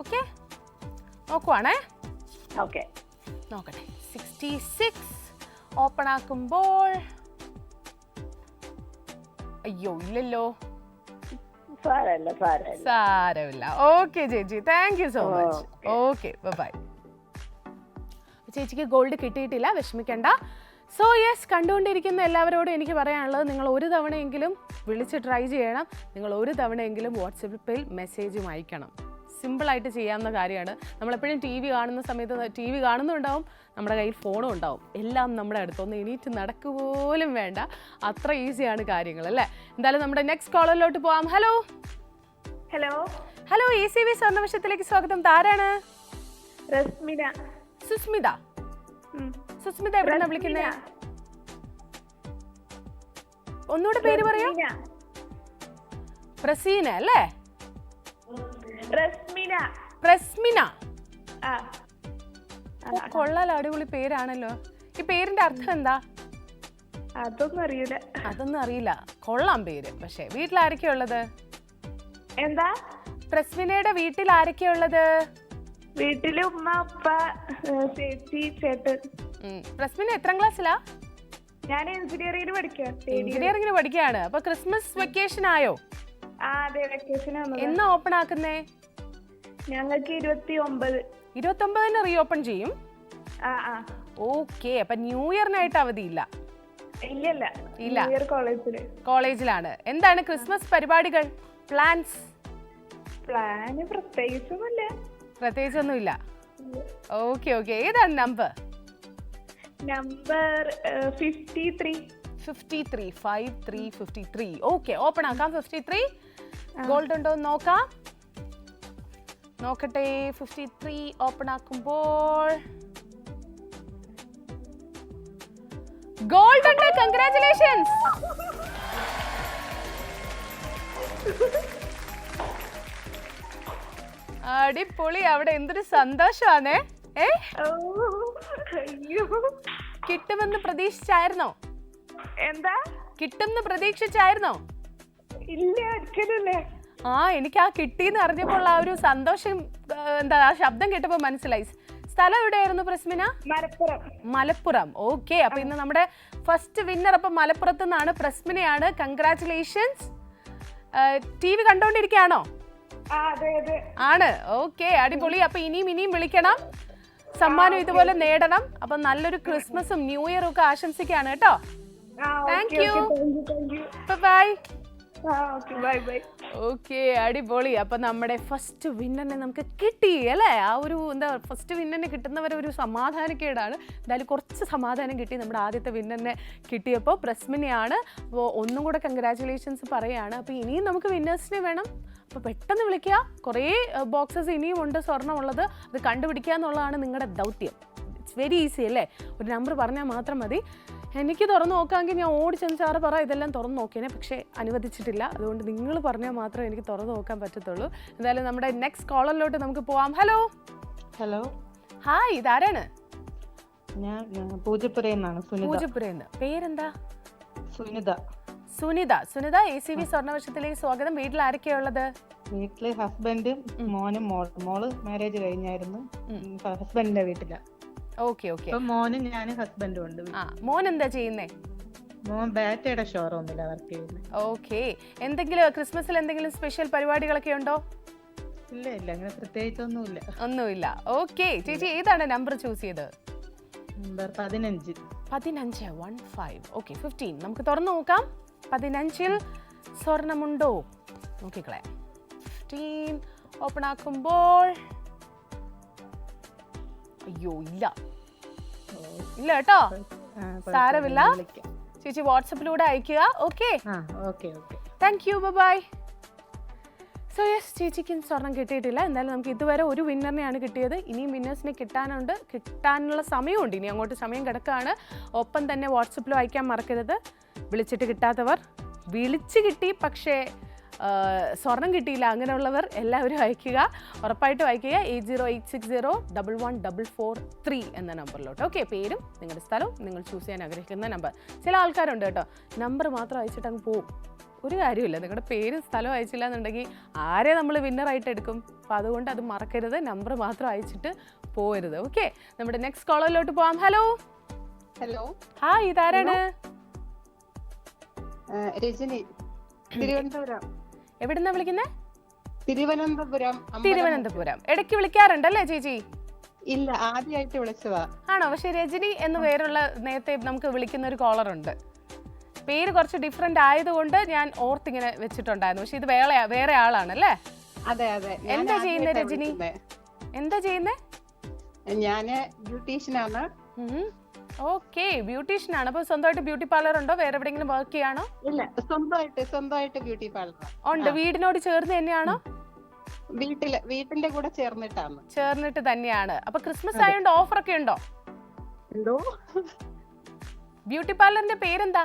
ഓക്കെ, നോക്കുവാണേ. ഓക്കെ, നോക്കട്ടെ. 66 ഓപ്പൺ ആക്കുമ്പോൾ അയ്യോ ഇല്ലല്ലോ. സാരമില്ല. ഓക്കെ ചേച്ചി, thank you so much. Okay, bye. ചേച്ചിക്ക് ഗോൾഡ് കിട്ടിയിട്ടില്ല, വിഷമിക്കണ്ട. സോ യെസ്, കണ്ടുകൊണ്ടിരിക്കുന്ന എല്ലാവരോടും എനിക്ക് പറയാനുള്ളത്, നിങ്ങൾ ഒരു തവണയെങ്കിലും വിളിച്ച് ട്രൈ ചെയ്യണം. നിങ്ങൾ ഒരു തവണയെങ്കിലും വാട്സപ്പിൽ മെസ്സേജും അയക്കണം. സിമ്പിളായിട്ട് ചെയ്യാവുന്ന കാര്യമാണ്. നമ്മളെപ്പോഴും ടി വി കാണുന്ന സമയത്ത് ടി വി കാണുന്നുണ്ടാവും, നമ്മുടെ കയ്യിൽ ഫോണും ഉണ്ടാവും. എല്ലാം നമ്മുടെ അടുത്തൊന്ന് എണീറ്റ് നടക്കുപോലും വേണ്ട, അത്ര ഈസിയാണ് കാര്യങ്ങൾ അല്ലേ. എന്തായാലും നമ്മുടെ നെക്സ്റ്റ് കോളറിലോട്ട് പോവാം. ഹലോ ഹലോ ഹലോ, ACV സ്വർണ്ണവശത്തിലേക്ക് സ്വാഗതം. താരാണ്? രശ്മിന. സുസ്മിത. സുസ്മിത എവിടെയാണ് വിളിക്കുന്നത്? ഒന്നുകൂടെ പേര് പറയാ. പ്രസീന അല്ലേ? പ്രസ്മിന. കൊള്ളാലോ, അടിപൊളി പേരാണല്ലോ. ഈ പേരിന്റെ അർത്ഥം എന്താ? അതൊന്നും അറിയില്ല. കൊള്ളാം പേര്. പക്ഷെ വീട്ടിൽ ആരൊക്കെയാ ഉള്ളത്? എന്താ? പ്രസ്മിനയുടെ വീട്ടിൽ ആരൊക്കെയാ ഉള്ളത്? വീട്ടില് ഉമ്മ, ഉപ്പ, ചേച്ചി, ചേട്ടൻ. പ്രസ്മിന എത്രാം ക്ലാസ്സിലാ? ഞാൻ എഞ്ചിനീയറിംഗിന് പഠിക്കാം. എഞ്ചിനീയറിംഗിന് പഠിക്കുകയാണ്. അപ്പൊ ക്രിസ്മസ് വെക്കേഷൻ ആയോ? അതെ, വെക്കേഷൻ. എന്നാ ഓപ്പൺ ആക്കുന്നേ? ഞങ്ങൾക്ക് 29. 29-ന് റീ ഓപ്പൺ ചെയ്യും. ഓക്കെ, അപ്പൊ ന്യൂ ഇയറിനായിട്ട് അവധിയില്ല? ഇല്ല, കോളേജിലാണ്. എന്താണ് ക്രിസ്മസ് പരിപാടികൾ, പ്ലാൻസ്? പ്രത്യേകിച്ചൊന്നുമില്ല. ഓക്കെ ഓക്കെ, ഏതാണ് നമ്പർ? നമ്പർ 53. 53. ഓക്കെ, ഓപ്പൺ ആക്കാം. 53 ഗോൾഡ് ഉണ്ടോ എന്ന് നോക്കാം. നോക്കട്ടെ. 53 ഓപ്പൺ ആക്കുമ്പോൾ ഗോൾഡ് ഉണ്ട്. കൺഗ്രാറ്റുലേഷൻസ്. അടിപൊളി. അവിടെ എന്തൊരു സന്തോഷാണേ. കിട്ടുമെന്ന് പ്രതീക്ഷിച്ചായിരുന്നോ? എന്താ? കിട്ടുമെന്ന് പ്രതീക്ഷിച്ചായിരുന്നോ? ഇല്ല, ഒരിക്കലുമില്ല. എനിക്ക് ആ കിട്ടിയെന്ന് അറിഞ്ഞപ്പോൾ ആ ഒരു സന്തോഷം, എന്താ, ആ ശബ്ദം കേട്ടപ്പോ മനസ്സിലായി. സ്ഥലം എവിടെയായിരുന്നു പ്രസ്മിന? മലപ്പുറം. ഓക്കെ, അപ്പൊ ഇന്ന് നമ്മുടെ ഫസ്റ്റ് വിന്നർ അപ്പൊ മലപ്പുറത്ത് നിന്നാണ്, പ്രസ്മിനയാണ്. കൺഗ്രാറ്റുലേഷൻസ്. TV കണ്ടോണ്ടിരിക്കുകയാണോ? ആണ്. ഓക്കെ, അടിപൊളി. അപ്പൊ ഇനിയും വിളിക്കണം, സമ്മാനം ഇതുപോലെ നേടണം. അപ്പൊ നല്ലൊരു ക്രിസ്മസും ന്യൂ ഇയറും ഒക്കെ ആശംസിക്കുകയാണ് കേട്ടോ. Thank you. ബൈ. ഓക്കെ, അടിപൊളി. അപ്പൊ നമ്മുടെ ഫസ്റ്റ് വിന്നറിനെ നമുക്ക് കിട്ടി അല്ലേ. ആ ഒരു എന്താ, ഫസ്റ്റ് വിന്നറിന് കിട്ടുന്നവരെ ഒരു സമാധാനക്കേടാണ്. എന്തായാലും കുറച്ച് സമാധാനം കിട്ടി. നമ്മുടെ ആദ്യത്തെ വിന്നറിനെ കിട്ടിയപ്പോൾ പ്രസ്മിനെയാണ്. അപ്പോൾ ഒന്നും കൂടെ കൺഗ്രാറ്റുലേഷൻസ് പറയാണ്. അപ്പോൾ ഇനിയും നമുക്ക് വിന്നേഴ്സിനെ വേണം. അപ്പോൾ പെട്ടെന്ന് വിളിക്കുക. കുറേ ബോക്സസ് ഇനിയും ഉണ്ട് സ്വർണ്ണമുള്ളത്. അത് കണ്ടുപിടിക്കുക എന്നുള്ളതാണ് നിങ്ങളുടെ ദൗത്യം. ഇറ്റ്സ് വെരി ഈസി അല്ലേ. ഒരു നമ്പർ പറഞ്ഞാൽ മാത്രം മതി. എനിക്ക് തുറന്നു നോക്കാമെങ്കിൽ ഞാൻ ഓടിച്ചെന്ന് സാറ് പറ ഇതെല്ലാം തുറന്നു നോക്കിയേനെ, പക്ഷേ അനുവദിച്ചിട്ടില്ല. അതുകൊണ്ട് നിങ്ങൾ പറഞ്ഞാൽ മാത്രമേ എനിക്ക് തുറന്നു നോക്കാൻ പറ്റത്തുള്ളൂ. എന്തായാലും നമ്മുടെ നെക്സ്റ്റ് കോളറിലോട്ട് നമുക്ക് പോവാം. ഹലോ ഹായ്, ഇതാരാണ്? ഞാൻ പൂജപ്പുരയെന്നാണ്. പൂജപ്പുരയെന്ന്. പേരെന്താ? സുനിത. സുനിത, ACV സ്വർണ്ണവശത്തിലേക്ക് സ്വാഗതം. വീട്ടിൽ ആരൊക്കെയാ ഉള്ളത്? വീട്ടില് ഹസ്ബൻഡും മോനും മോള് മാരേജ് കഴിഞ്ഞായിരുന്നു. ഹസ്ബൻഡിന്റെ വീട്ടിലാ. Okay okay. മോനും ഞാനും ഹസ്ബൻഡും ഉണ്ട്. മോൻ എന്താ ചെയ്യുന്നേ? മോൻ ബാറ്റയുടെ ഷോറൂമിലാണ് വർക്ക് ചെയ്യുന്നത്. ഓക്കെ. എന്തെങ്കിലും ക്രിസ്മസിൽ എന്തെങ്കിലും സ്പെഷ്യൽ പരിപാടികളൊക്കെ ഉണ്ടോ? ഇല്ല, അങ്ങനെ പ്രത്യേകിച്ചൊന്നുമില്ല. ഒന്നുമില്ല. ഓക്കെ, ചേച്ചി ഏതാണ് നമ്പർ ചൂസ് ചെയ്തത്? നമ്പർ 15. 15. ഓക്കെ, 15 നമുക്ക് തുറന്നു നോക്കാം. 15-ൽ സ്വർണമുണ്ടോ നോക്കിക്കളെ. 15 ഓപ്പൺ ആക്കുമ്പോൾ അയ്യോ ഇല്ല കേട്ടോ. സാരമില്ല, ചേച്ചി വാട്സപ്പിലൂടെ അയക്കുക. Okay, thank you, bye. So yes, ചേച്ചിക്ക് സ്വർണം കിട്ടിയിട്ടില്ല. എന്തായാലും നമുക്ക് ഇതുവരെ ഒരു വിന്നറിനെയാണ് കിട്ടിയത്. ഇനിയും വിന്നേഴ്സിനെ കിട്ടാനുള്ള സമയമുണ്ട്. ഇനി അങ്ങോട്ട് സമയം കിടക്കുകയാണ്. ഒപ്പം തന്നെ വാട്സപ്പിലും അയക്കാൻ മറക്കരുത്. വിളിച്ചിട്ട് കിട്ടാത്തവർ, വിളിച്ച് കിട്ടി പക്ഷേ സ്വർണം കിട്ടിയില്ല അങ്ങനെയുള്ളവർ എല്ലാവരും അയക്കുക, ഉറപ്പായിട്ടും അയക്കുക 8086011443 എന്ന നമ്പറിലോട്ട്. ഓക്കെ, പേരും നിങ്ങളുടെ സ്ഥലവും നിങ്ങൾ ചൂസ് ചെയ്യാൻ ആഗ്രഹിക്കുന്ന നമ്പർ. ചില ആൾക്കാരുണ്ട് കേട്ടോ, നമ്പർ മാത്രം അയച്ചിട്ട് അങ്ങ് പോകും. ഒരു കാര്യമില്ല, നിങ്ങളുടെ പേരും സ്ഥലവും അയച്ചില്ല എന്നുണ്ടെങ്കിൽ ആരെ നമ്മൾ വിന്നറായിട്ട് എടുക്കും. അപ്പോൾ അതുകൊണ്ട് അത് മറക്കരുത്, നമ്പർ മാത്രം അയച്ചിട്ട് പോകരുത്. ഓക്കെ, നമ്മുടെ നെക്സ്റ്റ് കോളറിലോട്ട് പോവാം. ഹലോ ഹലോ, ഹായ്, ഇതാരാണ്? രജനി, തിരുവനന്തപുരം. എവിടുന്നാ വിളിക്കുന്നത്? തിരുവനന്തപുരം. തിരുവനന്തപുരം. ഇടയ്ക്ക് വിളിക്കാറുണ്ടല്ലേ ചേച്ചി? ഇല്ല, ആദ്യമായിട്ട് വിളിച്ചതാ. ആണോ? പക്ഷെ രജനി എന്ന് പേരുള്ള നേരത്തെ നമുക്ക് വിളിക്കുന്ന ഒരു കോളർ ഉണ്ട്. പേര് കുറച്ച് ഡിഫറെന്റ് ആയതുകൊണ്ട് ഞാൻ ഓർത്തിങ്ങനെ വെച്ചിട്ടുണ്ടായിരുന്നു. പക്ഷെ ഇത് വേറെ ആളാണല്ലേ? അതെ അതെ. എന്താ ചെയ്യുന്നത് രജനി? എന്താ ചെയ്യുന്നേ? ഞാന് ബ്യൂട്ടീഷ്യനാണ്. ഓക്കെ, ബ്യൂട്ടീഷ്യൻ ആണ്. അപ്പൊ സ്വന്തമായിട്ട് ബ്യൂട്ടി പാർലർ ഉണ്ടോ? വേറെ എവിടെയെങ്കിലും വർക്ക് ചെയ്യാണോ? ഇല്ല, സ്വന്തമായിട്ട് ബ്യൂട്ടി പാർലർ ഉണ്ട്. വീടിനോട് ചേർന്ന് തന്നെയാണോ? വീട്ടിന്റെ കൂടെ ചേർന്നിട്ട് തന്നെയാണ്. അപ്പൊ ക്രിസ്മസ് ആയതുകൊണ്ട് ഓഫർ ഒക്കെ ഉണ്ടോ? എന്തോ? ബ്യൂട്ടി പാർലറിന്റെ പേരെന്താ?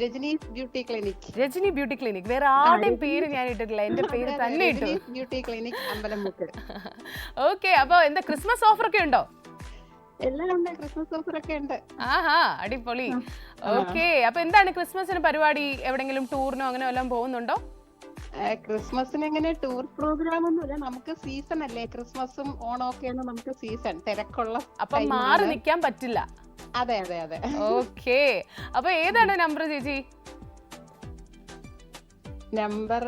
Rajani beauty clinic. Rajani beauty clinic. വേറെ ആരുടെയും പേര് ഞാൻ ഇട്ടിട്ടില്ല, എന്റെ പേര് തന്നെ ഇട്ടു. Beauty clinic, Ambalamukku. ഓക്കെ, അപ്പൊ എന്താ ക്രിസ്മസ് ഓഫർ ഒക്കെ ഉണ്ടോ? എല്ലാം ഉണ്ട്, ക്രിസ്മസ് ഓഫർ ഒക്കെ ഉണ്ട്. ആഹാ, അടിപൊളി. ഓക്കെ, അപ്പൊ എന്താണ് ക്രിസ്മസിന് പരിപാടി? എവിടെങ്കിലും ടൂറിനോ അങ്ങനെ വല്ലതും പോകുന്നുണ്ടോ? ക്രിസ്മസിന് എങ്ങനെ ടൂർ പ്രോഗ്രാം ഒന്നുമില്ല, നമുക്ക് സീസൺ അല്ലേ, ക്രിസ്മസും ഓണം ഒക്കെയാണ് നമുക്ക് സീസൺ, തിരക്കുള്ള. അപ്പൊ മാറി നിൽക്കാൻ പറ്റില്ല. അതെ അതെ അതെ. ഓക്കെ, അപ്പൊ ഏതാണ് നമ്പർ ചേച്ചി? നമ്പർ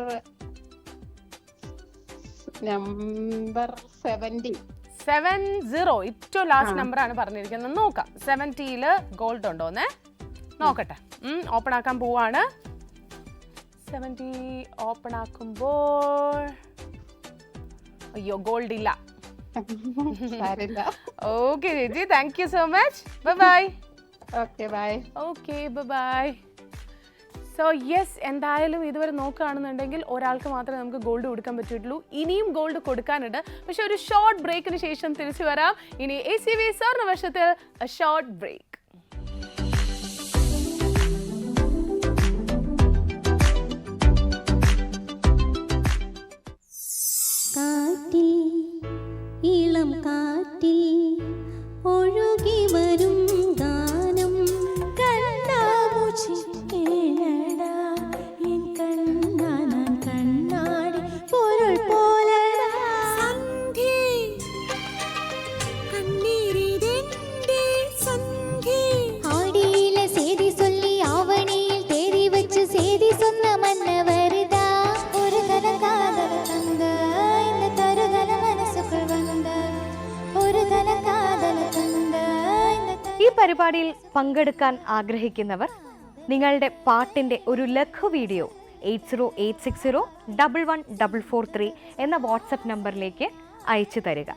70. ഏറ്റവും ലാസ്റ്റ് നമ്പർ ആണ് പറഞ്ഞിരിക്കുന്നത്. നോക്കാം 70-ല് ഗോൾഡ് ഉണ്ടോന്നേ നോക്കട്ടെ. ഓപ്പൺ ആക്കാൻ പോവാണ്. 70 ഓപ്പൺ ആക്കുമ്പോൾ അയ്യോ, ഗോൾഡ് ഇല്ല. ഓക്കെ ചേച്ചി, thank you so much. Bye. Okay bye. Okay, bye. So yes, എന്തായാലും ഇതുവരെ നോക്കുകയാണെന്നുണ്ടെങ്കിൽ ഒരാൾക്ക് മാത്രമേ നമുക്ക് ഗോൾഡ് കൊടുക്കാൻ പറ്റുള്ളൂ. ഇനിയും ഗോൾഡ് കൊടുക്കാനുണ്ട്. പക്ഷെ ഒരു ഷോർട്ട് ബ്രേക്കിന് ശേഷം തിരിച്ചു വരാം. ഇനി ACV സ്വർണ്ണവർഷത്തിൽ ഷോർട്ട് ബ്രേക്ക്. കാറ്റിൽ, ഇളം കാറ്റിൽ ഒഴുകി വരും ഗാനം കണ്ണാമൂച്ചി കേളടാ എൻ കണ്ണാൻ കണ്ണാടി പൊരുൾ പോലടാ സന്ധ്യ കണ്ണീരിതെന്റെ സന്ധ്യ ആടിയില சேதி சொல்லி ஆவணியில் தேதி வச்சு சேதி சொன்ன மன்னவருதா ஒரு தன காதல் தந்த இந்த தருதல മനസ്സുകൾ വന്ന ഒരു തന കാതൽ തந்த. ഈ പരിപാടിയിൽ പങ്കെടുക്കാൻ ആഗ്രഹിക്കുന്നവർ നിങ്ങളുടെ പാട്ടിൻ്റെ ഒരു ലഘു വീഡിയോ 8086011443 എന്ന വാട്സപ്പ് നമ്പറിലേക്ക് അയച്ചു തരിക.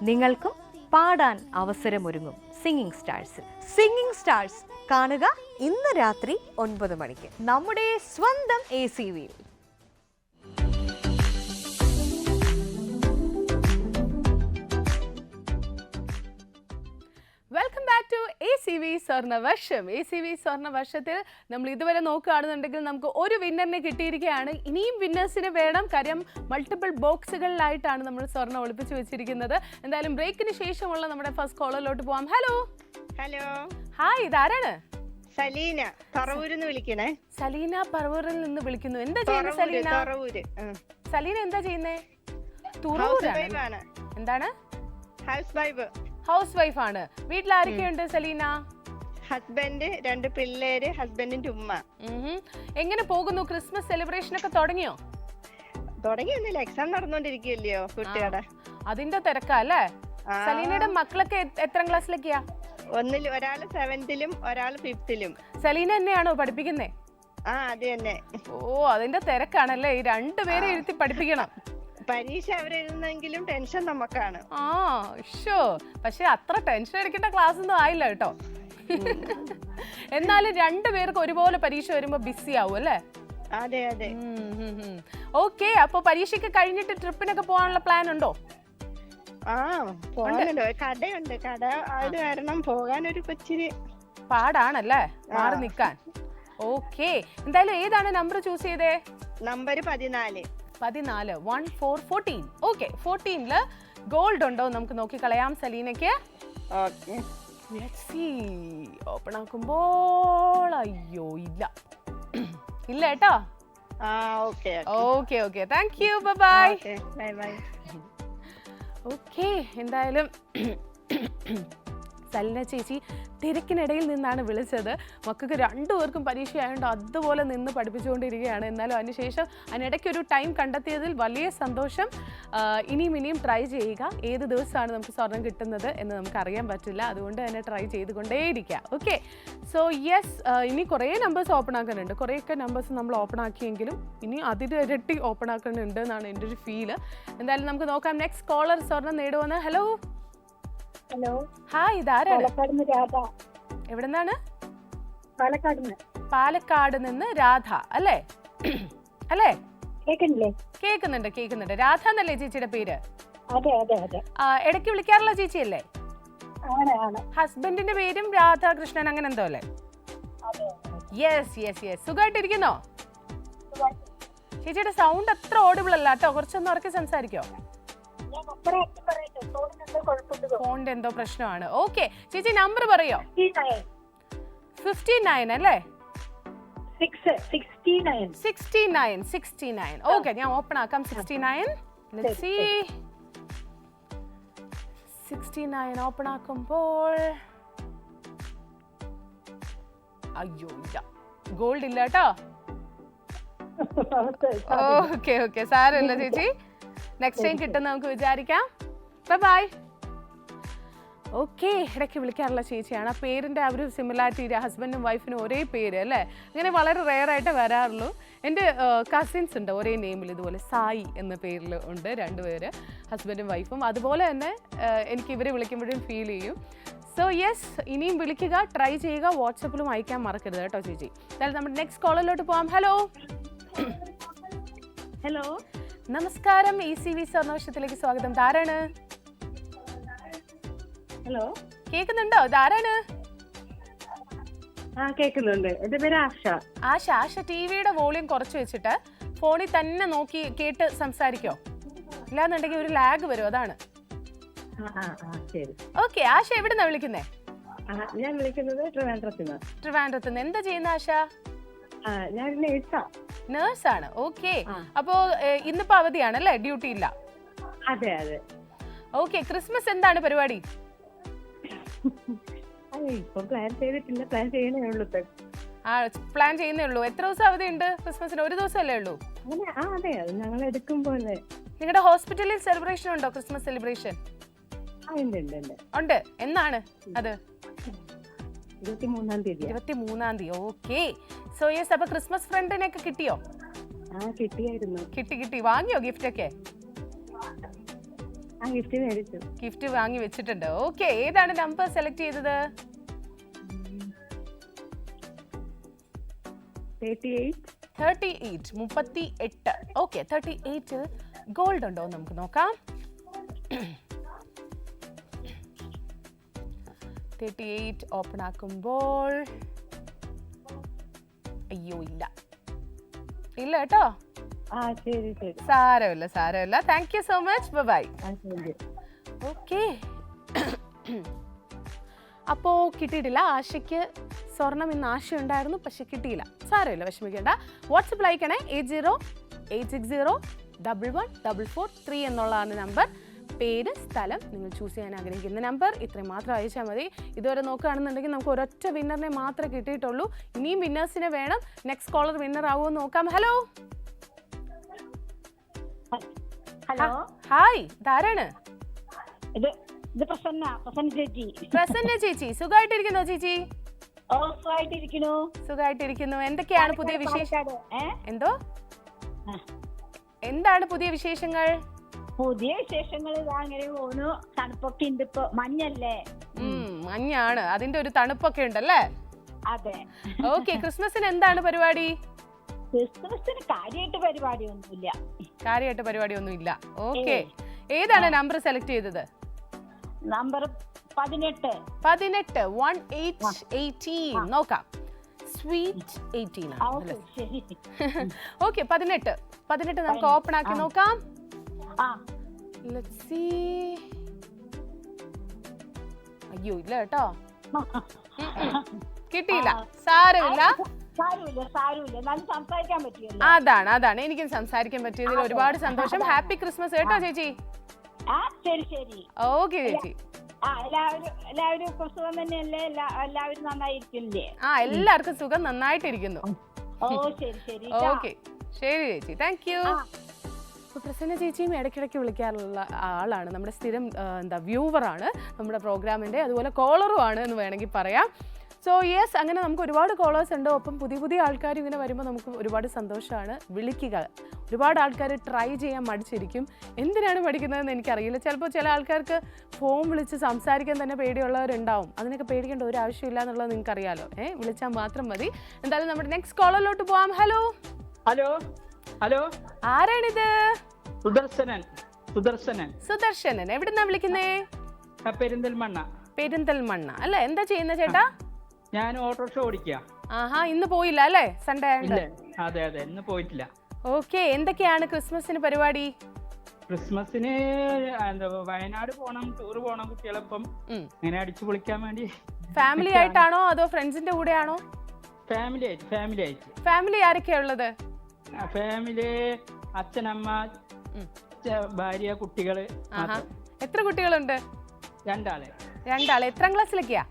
നിങ്ങൾക്കും പാടാൻ അവസരമൊരുങ്ങും സിംഗിങ് സ്റ്റാർസിൽ. സിംഗിങ് സ്റ്റാർസ് കാണുക ഇന്ന് രാത്രി 9 മണിക്ക് നമ്മുടെ സ്വന്തം ACVയിൽ. വെൽക്കം ബാക്ക് ടു ACV സ്വർണ്ണവർഷം. ACV സ്വർണ്ണവർഷത്തിൽ നമ്മൾ ഇതുവരെ നോക്കുകയാണെന്നുണ്ടെങ്കിൽ നമുക്ക് ഒരു വിന്നറിനെ കിട്ടിയിരിക്കുകയാണ്. ഇനിയും വിന്നേഴ്സിന് വേണം, കാര്യം മൾട്ടിപ്പിൾ ബോക്സുകളിലായിട്ടാണ് നമ്മൾ സ്വർണ്ണം ഒളിപ്പിച്ച് വെച്ചിരിക്കുന്നത്. എന്തായാലും ബ്രേക്കിന് ശേഷമുള്ള നമ്മുടെ ഫസ്റ്റ് കോളറിലോട്ട് പോവാം. ഹലോ. ഹലോ, ഹായ്, ഇതാരാണ്? സലീന, പറവൂരിന്ന് വിളിക്കണേ. സലീന പറവൂരിൽ നിന്ന് വിളിക്കുന്നു. എന്താ ചെയ്യുന്നത് സലീന? സലീന എന്താ ചെയ്യുന്നേ? തുറവൂരാണ്. എന്താണ്? ഹൗസ് വൈഫ് ആണ്. വീട്ടിൽ ആരൊക്കെയുണ്ട് സലീന? ഹസ്ബൻഡ്, 2 പിള്ളേര്, ഹസ്ബൻഡിന്റെ ഉമ്മ. എങ്ങനെ പോകുന്നു? ക്രിസ്മസ് സെലിബ്രേഷൻ ഒക്കെ തുടങ്ങിയോ? തുടങ്ങിയൊന്നുമില്ല, എക്സാം നടന്നുകൊണ്ടിരിക്കുകയല്ലയോ കുട്ടികളുടെ, അതിന്റെ തിരക്കല്ലേ? സലീനയുടെ മക്കളൊക്കെ എത്രാം ക്ലാസ്സിലൊക്കെയാ? ഒരാള് 7th-ലും ഒരാള് 5th-ലും. സലീന തന്നെയാണോ പഠിപ്പിക്കുന്നേ? അത് തന്നെ. ഓ, അതിന്റെ തിരക്കാണല്ലേ? ഈ 2 പേരെ ഇരുത്തി പഠിപ്പിക്കണം. പരീക്ഷ അവരെഴുതുന്നെങ്കിലും ടെൻഷൻ നമുക്കാണ്. പക്ഷെ അത്ര ടെൻഷൻ അടിക്കേണ്ട ക്ലാസ് ഒന്നും ആയില്ല കേട്ടോ. എന്നാലും 2 പേർക്ക് ഒരുപോലെ പരീക്ഷ വരുമ്പോ ബിസി ആവും അല്ലേ? അതെ അതെ. ഓക്കെ, അപ്പൊ പരീക്ഷയ്ക്ക് കഴിഞ്ഞിട്ട് ട്രിപ്പിനൊക്കെ പോകാനുള്ള പ്ലാൻ ഉണ്ടോ? പോകാനുണ്ടോ? കടയുണ്ട്, കട അത് കാരണം പോകാനൊരു കൊച്ചിരി പാടാണല്ലേ മാറി നിക്കാൻ. ഓക്കെ, എന്തായാലും ഏതാണ് നമ്പർ ചൂസ് ചെയ്തേ? നമ്പർ 14. 14 1 4 14. ഓക്കെ, 14ല് ഗോൾഡ് ഉണ്ടോ നമുക്ക് നോക്കി കളയാം സലീനയ്ക്ക്. ഓക്കെ. Let's see. ഓപ്പൺ ആക്കുമ്പോൾ അയ്യോ ഇല്ല ഇല്ല കേട്ടോ. ആ okay okay okay, thank you, bye bye. Bye bye. Okay, എന്തായാലും സലീന ചേച്ചി തിരക്കിനിടയിൽ നിന്നാണ് വിളിച്ചത്. മക്കൾക്ക് രണ്ടുപേർക്കും പരീക്ഷയായതുകൊണ്ട് അതുപോലെ നിന്ന് പഠിപ്പിച്ചുകൊണ്ടിരിക്കുകയാണ്. എന്നാലും അതിനുശേഷം അതിനിടയ്ക്ക് ഒരു ടൈം കണ്ടെത്തിയതിൽ വലിയ സന്തോഷം. ഇനിയും ട്രൈ ചെയ്യുക. ഏത് ദിവസമാണ് നമുക്ക് സ്വർണം കിട്ടുന്നത് എന്ന് നമുക്ക് അറിയാൻ പറ്റില്ല. അതുകൊണ്ട് തന്നെ ട്രൈ ചെയ്തുകൊണ്ടേയിരിക്കുക. ഓക്കെ, സോ യെസ്, ഇനി കുറേ നമ്പേഴ്സ് ഓപ്പൺ ആക്കാനുണ്ട്. കുറേയൊക്കെ നമ്പേഴ്സ് നമ്മൾ ഓപ്പൺ ആക്കിയെങ്കിലും ഇനി അതിലിരട്ടി ഓപ്പൺ ആക്കുന്നുണ്ട് എന്നാണ് എൻ്റെ ഒരു ഫീല്. എന്തായാലും നമുക്ക് നോക്കാം നെക്സ്റ്റ് കോളർ സ്വർണം നേടുവന്ന്. ഹലോ ഹലോ, ഹായ്, ഇതാരാണ്? പാലക്കാട് രാധ. എവിടെ നിന്നാണ്? പാലക്കാട് നിന്ന് രാധ അല്ലേ? അല്ലേ? കേൾക്കണില്ലേ? കേൾക്കുന്നുണ്ട്. രാധ എന്നല്ലേ ചേച്ചിയുടെ പേര്? അതെ അതെ അതെ. ഇടയ്ക്ക് വിളിക്കാറുള്ള ചേച്ചിയല്ലേ? ആണ്. ഹസ്ബൻഡിന്റെ പേരും രാധാകൃഷ്ണൻ അങ്ങനെ എന്തോ അല്ലേ? യെസ്. സുഖമായിട്ടിരിക്കുന്നോ? ചേച്ചിയുടെ സൗണ്ട് അത്ര ഓഡിബിൾ അല്ല കേട്ടോ, കുറച്ചൊന്ന് ഉറക്കെ സംസാരിക്കോ? ഫോണിന്റെ എന്തോ പ്രശ്നമാണ്. ഓക്കെ ചേച്ചി, നമ്പർ പറയോ? 59 അല്ലേ? 69. ഓക്കെ, ഞാൻ ഓപ്പൺ ആക്കാം. 69 ഓപ്പൺ ആക്കുമ്പോൾ അയ്യോ ഇല്ല, ഗോൾഡ് ഇല്ല കേട്ടോ. ഓക്കെ, സാരമില്ല ചേച്ചി, നെക്സ്റ്റ് ടൈം കിട്ടും നമുക്ക് വിചാരിക്കാം. ബൈ. ഓക്കെ, ഇടയ്ക്ക് വിളിക്കാറുള്ള ചേച്ചിയാണ്. ആ പേരിൻ്റെ ആ ഒരു സിമിലാരിറ്റി, ഹസ്ബൻഡും വൈഫിനും ഒരേ പേര് അല്ലേ? അങ്ങനെ വളരെ റെയറായിട്ട് വരാറുള്ളൂ. എൻ്റെ കസിൻസ് ഉണ്ട് ഒരേ നെയിമിൽ, ഇതുപോലെ സായി എന്ന പേരിൽ ഉണ്ട് രണ്ടുപേര്, ഹസ്ബൻഡും വൈഫും. അതുപോലെ തന്നെ എനിക്ക് ഇവരെ വിളിക്കുമ്പോഴും ഫീൽ ചെയ്യും. സോ യെസ്, ഇനിയും വിളിക്കുക, ട്രൈ ചെയ്യുക, വാട്സപ്പിലും അയക്കാൻ മറക്കരുത് കേട്ടോ ചേച്ചി. എന്തായാലും നമ്മുടെ നെക്സ്റ്റ് കോളിലോട്ട് പോവാം. ഹലോ നമസ്കാരം, ECV സ്വർണ്ണവർഷത്തിലേക്ക് സ്വാഗതം. ധാരാണ്? ഹലോ, കേൾക്കുന്നുണ്ടോ? ധാരാണ്? കേൾക്കുന്നുണ്ട്. എന്റെ പേര് ആശ. ടിവിയുടെ വോളിയം കുറച്ച് വെച്ചിട്ട് ഫോണിൽ തന്നെ നോക്കി കേട്ട് സംസാരിക്കോ, ഇല്ലാന്നുണ്ടെങ്കിൽ ഒരു ലാഗ് വരും, അതാണ്. ഓക്കെ, ആശ എവിടുന്നാ വിളിക്കുന്നേ? ഞാൻ വിളിക്കുന്നത് ട്രിവാൻഡ്രത്ത്. എന്താ ചെയ്യുന്ന ആശ? ഞാൻ നേഴ്സാണ്. ഓക്കെ, അപ്പോ ഇന്നിപ്പോ അവധിയാണല്ലേ, ഡ്യൂട്ടി ഇല്ല? അതെ. ഓക്കെ, ക്രിസ്മസ് എന്താണ് പരിപാടി? ഇപ്പൊ പ്ലാൻ ചെയ്തിട്ടില്ല, പ്ലാൻ ചെയ്യണേ ഉള്ളൂ. പ്ലാൻ ചെയ്യുന്നേ ഉള്ളൂ. എത്ര ദിവസം അവധി ഉണ്ട് ക്രിസ്മസിന്? ഒരു ദിവസമല്ലേ ഉള്ളൂ? അതെ, ഞങ്ങൾ എടുക്കുമ്പോലെ. നിങ്ങളുടെ ഹോസ്പിറ്റലിൽ സെലിബ്രേഷൻ ഉണ്ടോ, ക്രിസ്മസ് സെലിബ്രേഷൻ? ഉണ്ട്. എന്നാണ് അത്? 23-ാം തീയതി. 23-ാം തീയതി. ഓക്കെ, സോ യെസ്, അപ്പൊ ക്രിസ്മസ് ഫ്രണ്ടിനെയൊക്കെ കിട്ടിയോ? കിട്ടിയായിരുന്നു. കിട്ടി. വാങ്ങിയോ ഗിഫ്റ്റ് ഒക്കെ? ഗിഫ്റ്റ് വാങ്ങി വെച്ചിട്ടുണ്ട്. ഓക്കെ, ഏതാണ് നമ്പർ സെലക്ട് ചെയ്തത്? 38. ഓക്കെ, 38 ഗോൾഡ് ഉണ്ടോ നമുക്ക് നോക്കാം. 38 ഓപ്പൺ ആക്കുമ്പോൾ അയ്യോ ഇല്ല കേട്ടോ. സാരമില്ല. Thank you so much. Bye. Okay, അപ്പോ കിട്ടിയിട്ടില്ല ആശയ്ക്ക്. സ്വർണം ഇന്ന് ആശ ഉണ്ടായിരുന്നു, പക്ഷെ കിട്ടിയില്ല. സാരമില്ല, വിഷമിക്കേണ്ട. വാട്സപ്പിൽ അയക്കണേ. 8086611443 എന്നുള്ളതാണ് നമ്പർ. പേര്, സ്ഥലം, നിങ്ങൾ ചൂസ് ചെയ്യാൻ ആഗ്രഹിക്കുന്ന നമ്പർ, ഇത്രയും മാത്രം അയച്ചാൽ മതി. ഇതുവരെ നോക്കുകയാണെന്നുണ്ടെങ്കിൽ നമുക്ക് ഒരൊറ്റ വിന്നറിനെ മാത്രമേ കിട്ടിയിട്ടുള്ളൂ. ഇനിയും വിന്നേഴ്സിനെ വേണം. നെക്സ്റ്റ് കോളർ വിന്നർ ആവുമോ നോക്കാം. Hello hi, ധാരാണ്? പ്രസന്ന ചേച്ചി. സുഖമായിട്ടിരിക്കുന്നോ ചേച്ചി? സുഖമായിട്ടിരിക്കുന്നു. എന്തൊക്കെയാണ് പുതിയ വിശേഷം? എന്താണ് പുതിയ വിശേഷങ്ങൾ? അങ്ങനെ പോകുന്നു. തണുപ്പൊക്കെ ഉണ്ട്, ഇപ്പൊ മഞ്ഞല്ലേ? മഞ്ഞാണ്, അതിന്റെ ഒരു തണുപ്പൊക്കെ ഉണ്ടല്ലേ? അതെ. ഓക്കെ, ക്രിസ്മസിന് എന്താണ് പരിപാടി? ക്രിസ്മസിന് കാര്യമായിട്ട് പരിപാടിയൊന്നും ഇല്ല. ഓക്കെ, ഏതാണ് നമ്പർ സെലക്ട് ചെയ്തത്? നമ്പർ 18. 18 നോക്കാം. സ്വീറ്റ് 18 ആ, ആണ് ഓക്കെ ശരി. ഓക്കെ 18 നമുക്ക് ഓപ്പൺ ആക്കി നോക്കാം. ആ Let's see. അയ്യോ ഇല്ല കേട്ടോ, കിട്ടിയില്ല. സാരമില്ല, സാരമില്ല എന്നാലും സംസാരിക്കാൻ പറ്റിയല്ലോ. അതാണ് എനിക്കും സംസാരിക്കാൻ പറ്റിയതിൽ ഒരുപാട് സന്തോഷം. ഹാപ്പി ക്രിസ്മസ് കേട്ടോ ചേച്ചി. ആ ശരി ശരി. ഓക്കെ ചേച്ചി. ആ എല്ലാവരും ക്രിസ്തുവൻ തന്നെയല്ലേ? എല്ലാവരും നന്നായിരിക്കില്ലേ? എല്ലാവർക്കും സുഖം, നന്നായിട്ടിരിക്കുന്നു. ഓ ശരി ശരി. ഓക്കെ ശരി ചേച്ചി, താങ്ക് യു. പ്രസന്ന ചേച്ചിയും ഇടയ്ക്കിടയ്ക്ക് വിളിക്കാറുള്ള ആളാണ്, നമ്മുടെ സ്ഥിരം വ്യൂവറാണ് നമ്മുടെ പ്രോഗ്രാമിൻ്റെ, അതുപോലെ കോളറും ആണ് എന്ന് വേണമെങ്കിൽ പറയാം. സോ യെസ്, അങ്ങനെ നമുക്ക് ഒരുപാട് കോളേഴ്സ് ഉണ്ട്. ഒപ്പം പുതിയ ആൾക്കാർ ഇങ്ങനെ വരുമ്പോൾ നമുക്ക് ഒരുപാട് സന്തോഷമാണ്. വിളിക്കുക. ഒരുപാട് ആൾക്കാർ ട്രൈ ചെയ്യാൻ മടിച്ചിരിക്കും. എന്തിനാണ് പഠിക്കുന്നതെന്ന് എനിക്കറിയില്ല. ചിലപ്പോൾ ചില ആൾക്കാർക്ക് ഫോൺ വിളിച്ച് സംസാരിക്കാൻ തന്നെ പേടിയുള്ളവരുണ്ടാവും. അതിനൊക്കെ പേടിക്കേണ്ട ഒരു ആവശ്യമില്ല എന്നുള്ളത് നിങ്ങൾക്ക് അറിയാലോ. വിളിച്ചാൽ മാത്രം മതി. എന്തായാലും നമ്മുടെ നെക്സ്റ്റ് കോളറിലോട്ട് പോവാം. ഹലോ ഹലോ ഹലോ, ആരാണിത്? സുദർശനൻ. എവിടുന്നാ വിളിക്കുന്നേ? പെരിന്തൽമണ്ണ അല്ലേ? എന്താ ചെയ്യുന്ന ചേട്ടാ? ഞാൻ ഓട്ടോറിക്ഷ ഓടിക്കുക. ആഹാ, ഇന്ന് പോയില്ല അല്ലേ? സൺഡേ ആയിട്ട്. അതെ ഇന്ന് പോയിട്ടില്ല. ഓക്കെ, എന്തൊക്കെയാണ് ക്രിസ്മസിന് പരിപാടി? ക്രിസ്മസിന് വയനാട് പോണം, ടൂർ പോണം കുട്ടികളൊപ്പം. ഇങ്ങനെ അടിച്ചു പൊളിക്കാൻ വേണ്ടി. ഫാമിലി ആയിട്ടാണോ അതോ ഫ്രണ്ട്സിന്റെ കൂടെയാണോ? ഫാമിലി ആരൊക്കെയാ ഉള്ളത്? ഫാമിലി അച്ഛനമ്മ, ഭാര്യ, കുട്ടികള്. എത്ര കുട്ടികളുണ്ട്? രണ്ടാള്. എത്രാം ക്ലാസ്സിലൊക്കെയാ?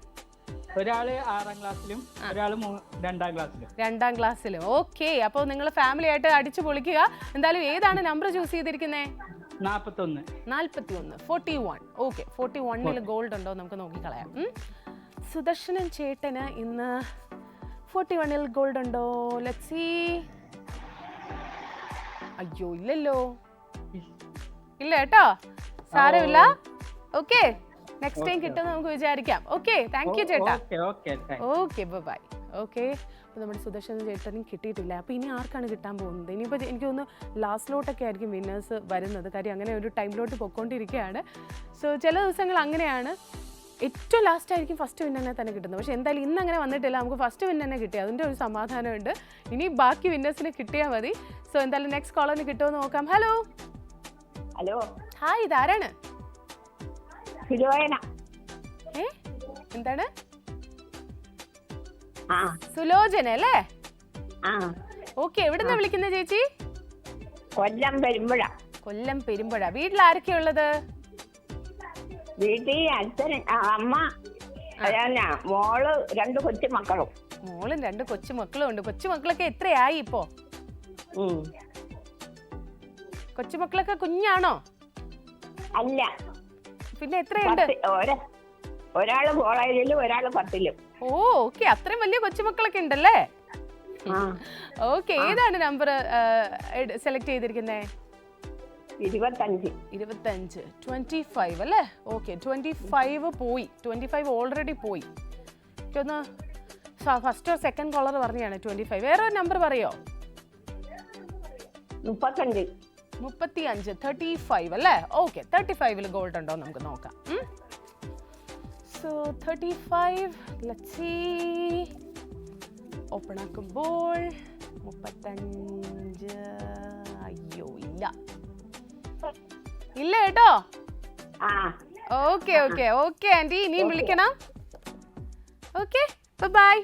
ഒരാള് 6ാം ക്ലാസ്സിലും ഒരാള് 2ാം ക്ലാസ്സിലും. ഓക്കെ, അപ്പോൾ നിങ്ങൾ ഫാമിലി ആയിട്ട് അടിച്ചു പൊളിക്കുക. എന്തായാലും ഏതാണ് നമ്പർ ചൂസ് ചെയ്തിരിക്കുന്നത്? 41. 41. ഓക്കെ, 41ൽ ഗോൾഡ് ഉണ്ടോ നമുക്ക് നോക്കിക്കളയാം. സുദർശനൻ ചേട്ടന് ഇന്ന് 41ൽ ഗോൾഡ് ഉണ്ടോ? Let's see. അയ്യോ ഇല്ലല്ലോ, ഇല്ല കേട്ടോ. സാരമില്ല. ഓക്കെ, നെക്സ്റ്റ് ടൈം കിട്ടുമെന്ന് നമുക്ക് വിചാരിക്കാം. ഓക്കെ, താങ്ക് യു ചേട്ടാ. Okay bye. ഓക്കെ, അപ്പോൾ നമ്മുടെ സുദർശന ചേട്ടനും കിട്ടിയിട്ടില്ല. അപ്പോൾ ഇനി ആർക്കാണ് കിട്ടാൻ പോകുന്നത്? ഇനിയിപ്പോൾ എനിക്ക് തോന്നുന്നു ലാസ്റ്റിലോട്ടൊക്കെ ആയിരിക്കും വിന്നേഴ്സ് വരുന്നത്. കാര്യം അങ്ങനെ ഒരു ടൈമിലോട്ട് പൊയ്ക്കൊണ്ടിരിക്കുകയാണ്. സോ ചില ദിവസങ്ങൾ അങ്ങനെയാണ്, ഏറ്റവും ലാസ്റ്റ് ആയിരിക്കും ഫസ്റ്റ് വിന്നറിനെ തന്നെ കിട്ടുന്നത്. പക്ഷേ എന്തായാലും ഇന്ന് അങ്ങനെ വന്നിട്ടില്ല, നമുക്ക് ഫസ്റ്റ് വിന്നറിനെ കിട്ടി, അതിൻ്റെ ഒരു സമാധാനമുണ്ട്. ഇനി ബാക്കി വിന്നേഴ്സിന് കിട്ടിയാൽ മതി. സോ എന്തായാലും നെക്സ്റ്റ് കോളറിന് കിട്ടുമെന്ന് നോക്കാം. ഹലോ ഹായ്, ഇതാരാണ്? എന്താണ്? സുലോചന അല്ലേ? ഓക്കെ, എവിടുന്നാ വിളിക്കുന്നത് ചേച്ചി? കൊല്ലം പെരുമ്പുഴ. വീട്ടിൽ ആരൊക്കെയാ ഉള്ളത്? വീട്ടിൽ അച്ഛൻ, അമ്മ, മോള്, 2 കൊച്ചുമക്കളും. മോളും 2 കൊച്ചുമക്കളും ഉണ്ട്. കൊച്ചുമക്കളൊക്കെ എത്രയായി ഇപ്പോ? കൊച്ചുമക്കളൊക്കെ കുഞ്ഞാണോ? അല്ല, പിന്നെ എത്രയുണ്ട്? ഒരാള് കോളേജിലും ഒരാള് 10ലും. ഓക്കെ, അത്രയും വലിയ കൊച്ചുമക്കളൊക്കെ ഉണ്ടല്ലേ? ഓക്കെ, ഏതാണ് നമ്പർ സെലക്ട് ചെയ്തിരിക്കുന്നത്? 25. 25 അല്ലേ? ഓക്കെ, 25 പോയി. 25 ഓൾറെഡി പോയി. ഒന്ന് ഫസ്റ്റ് സെക്കൻഡ് കോളർ പറഞ്ഞാണ് 25. വേറെ ഒരു നമ്പർ പറയോ? 35. 35 അല്ലേ? ഓക്കെ, 35ൽ ഗോൾഡ് ഉണ്ടോ നമുക്ക് നോക്കാം. So 35, let's see. ഓപ്പൺ ആക്കുമ്പോൾ 35. അയ്യോ ഇല്ല കേട്ടോ. ഓക്കെ ആന്റി, ഇനിയും വിളിക്കണം. Okay, bye.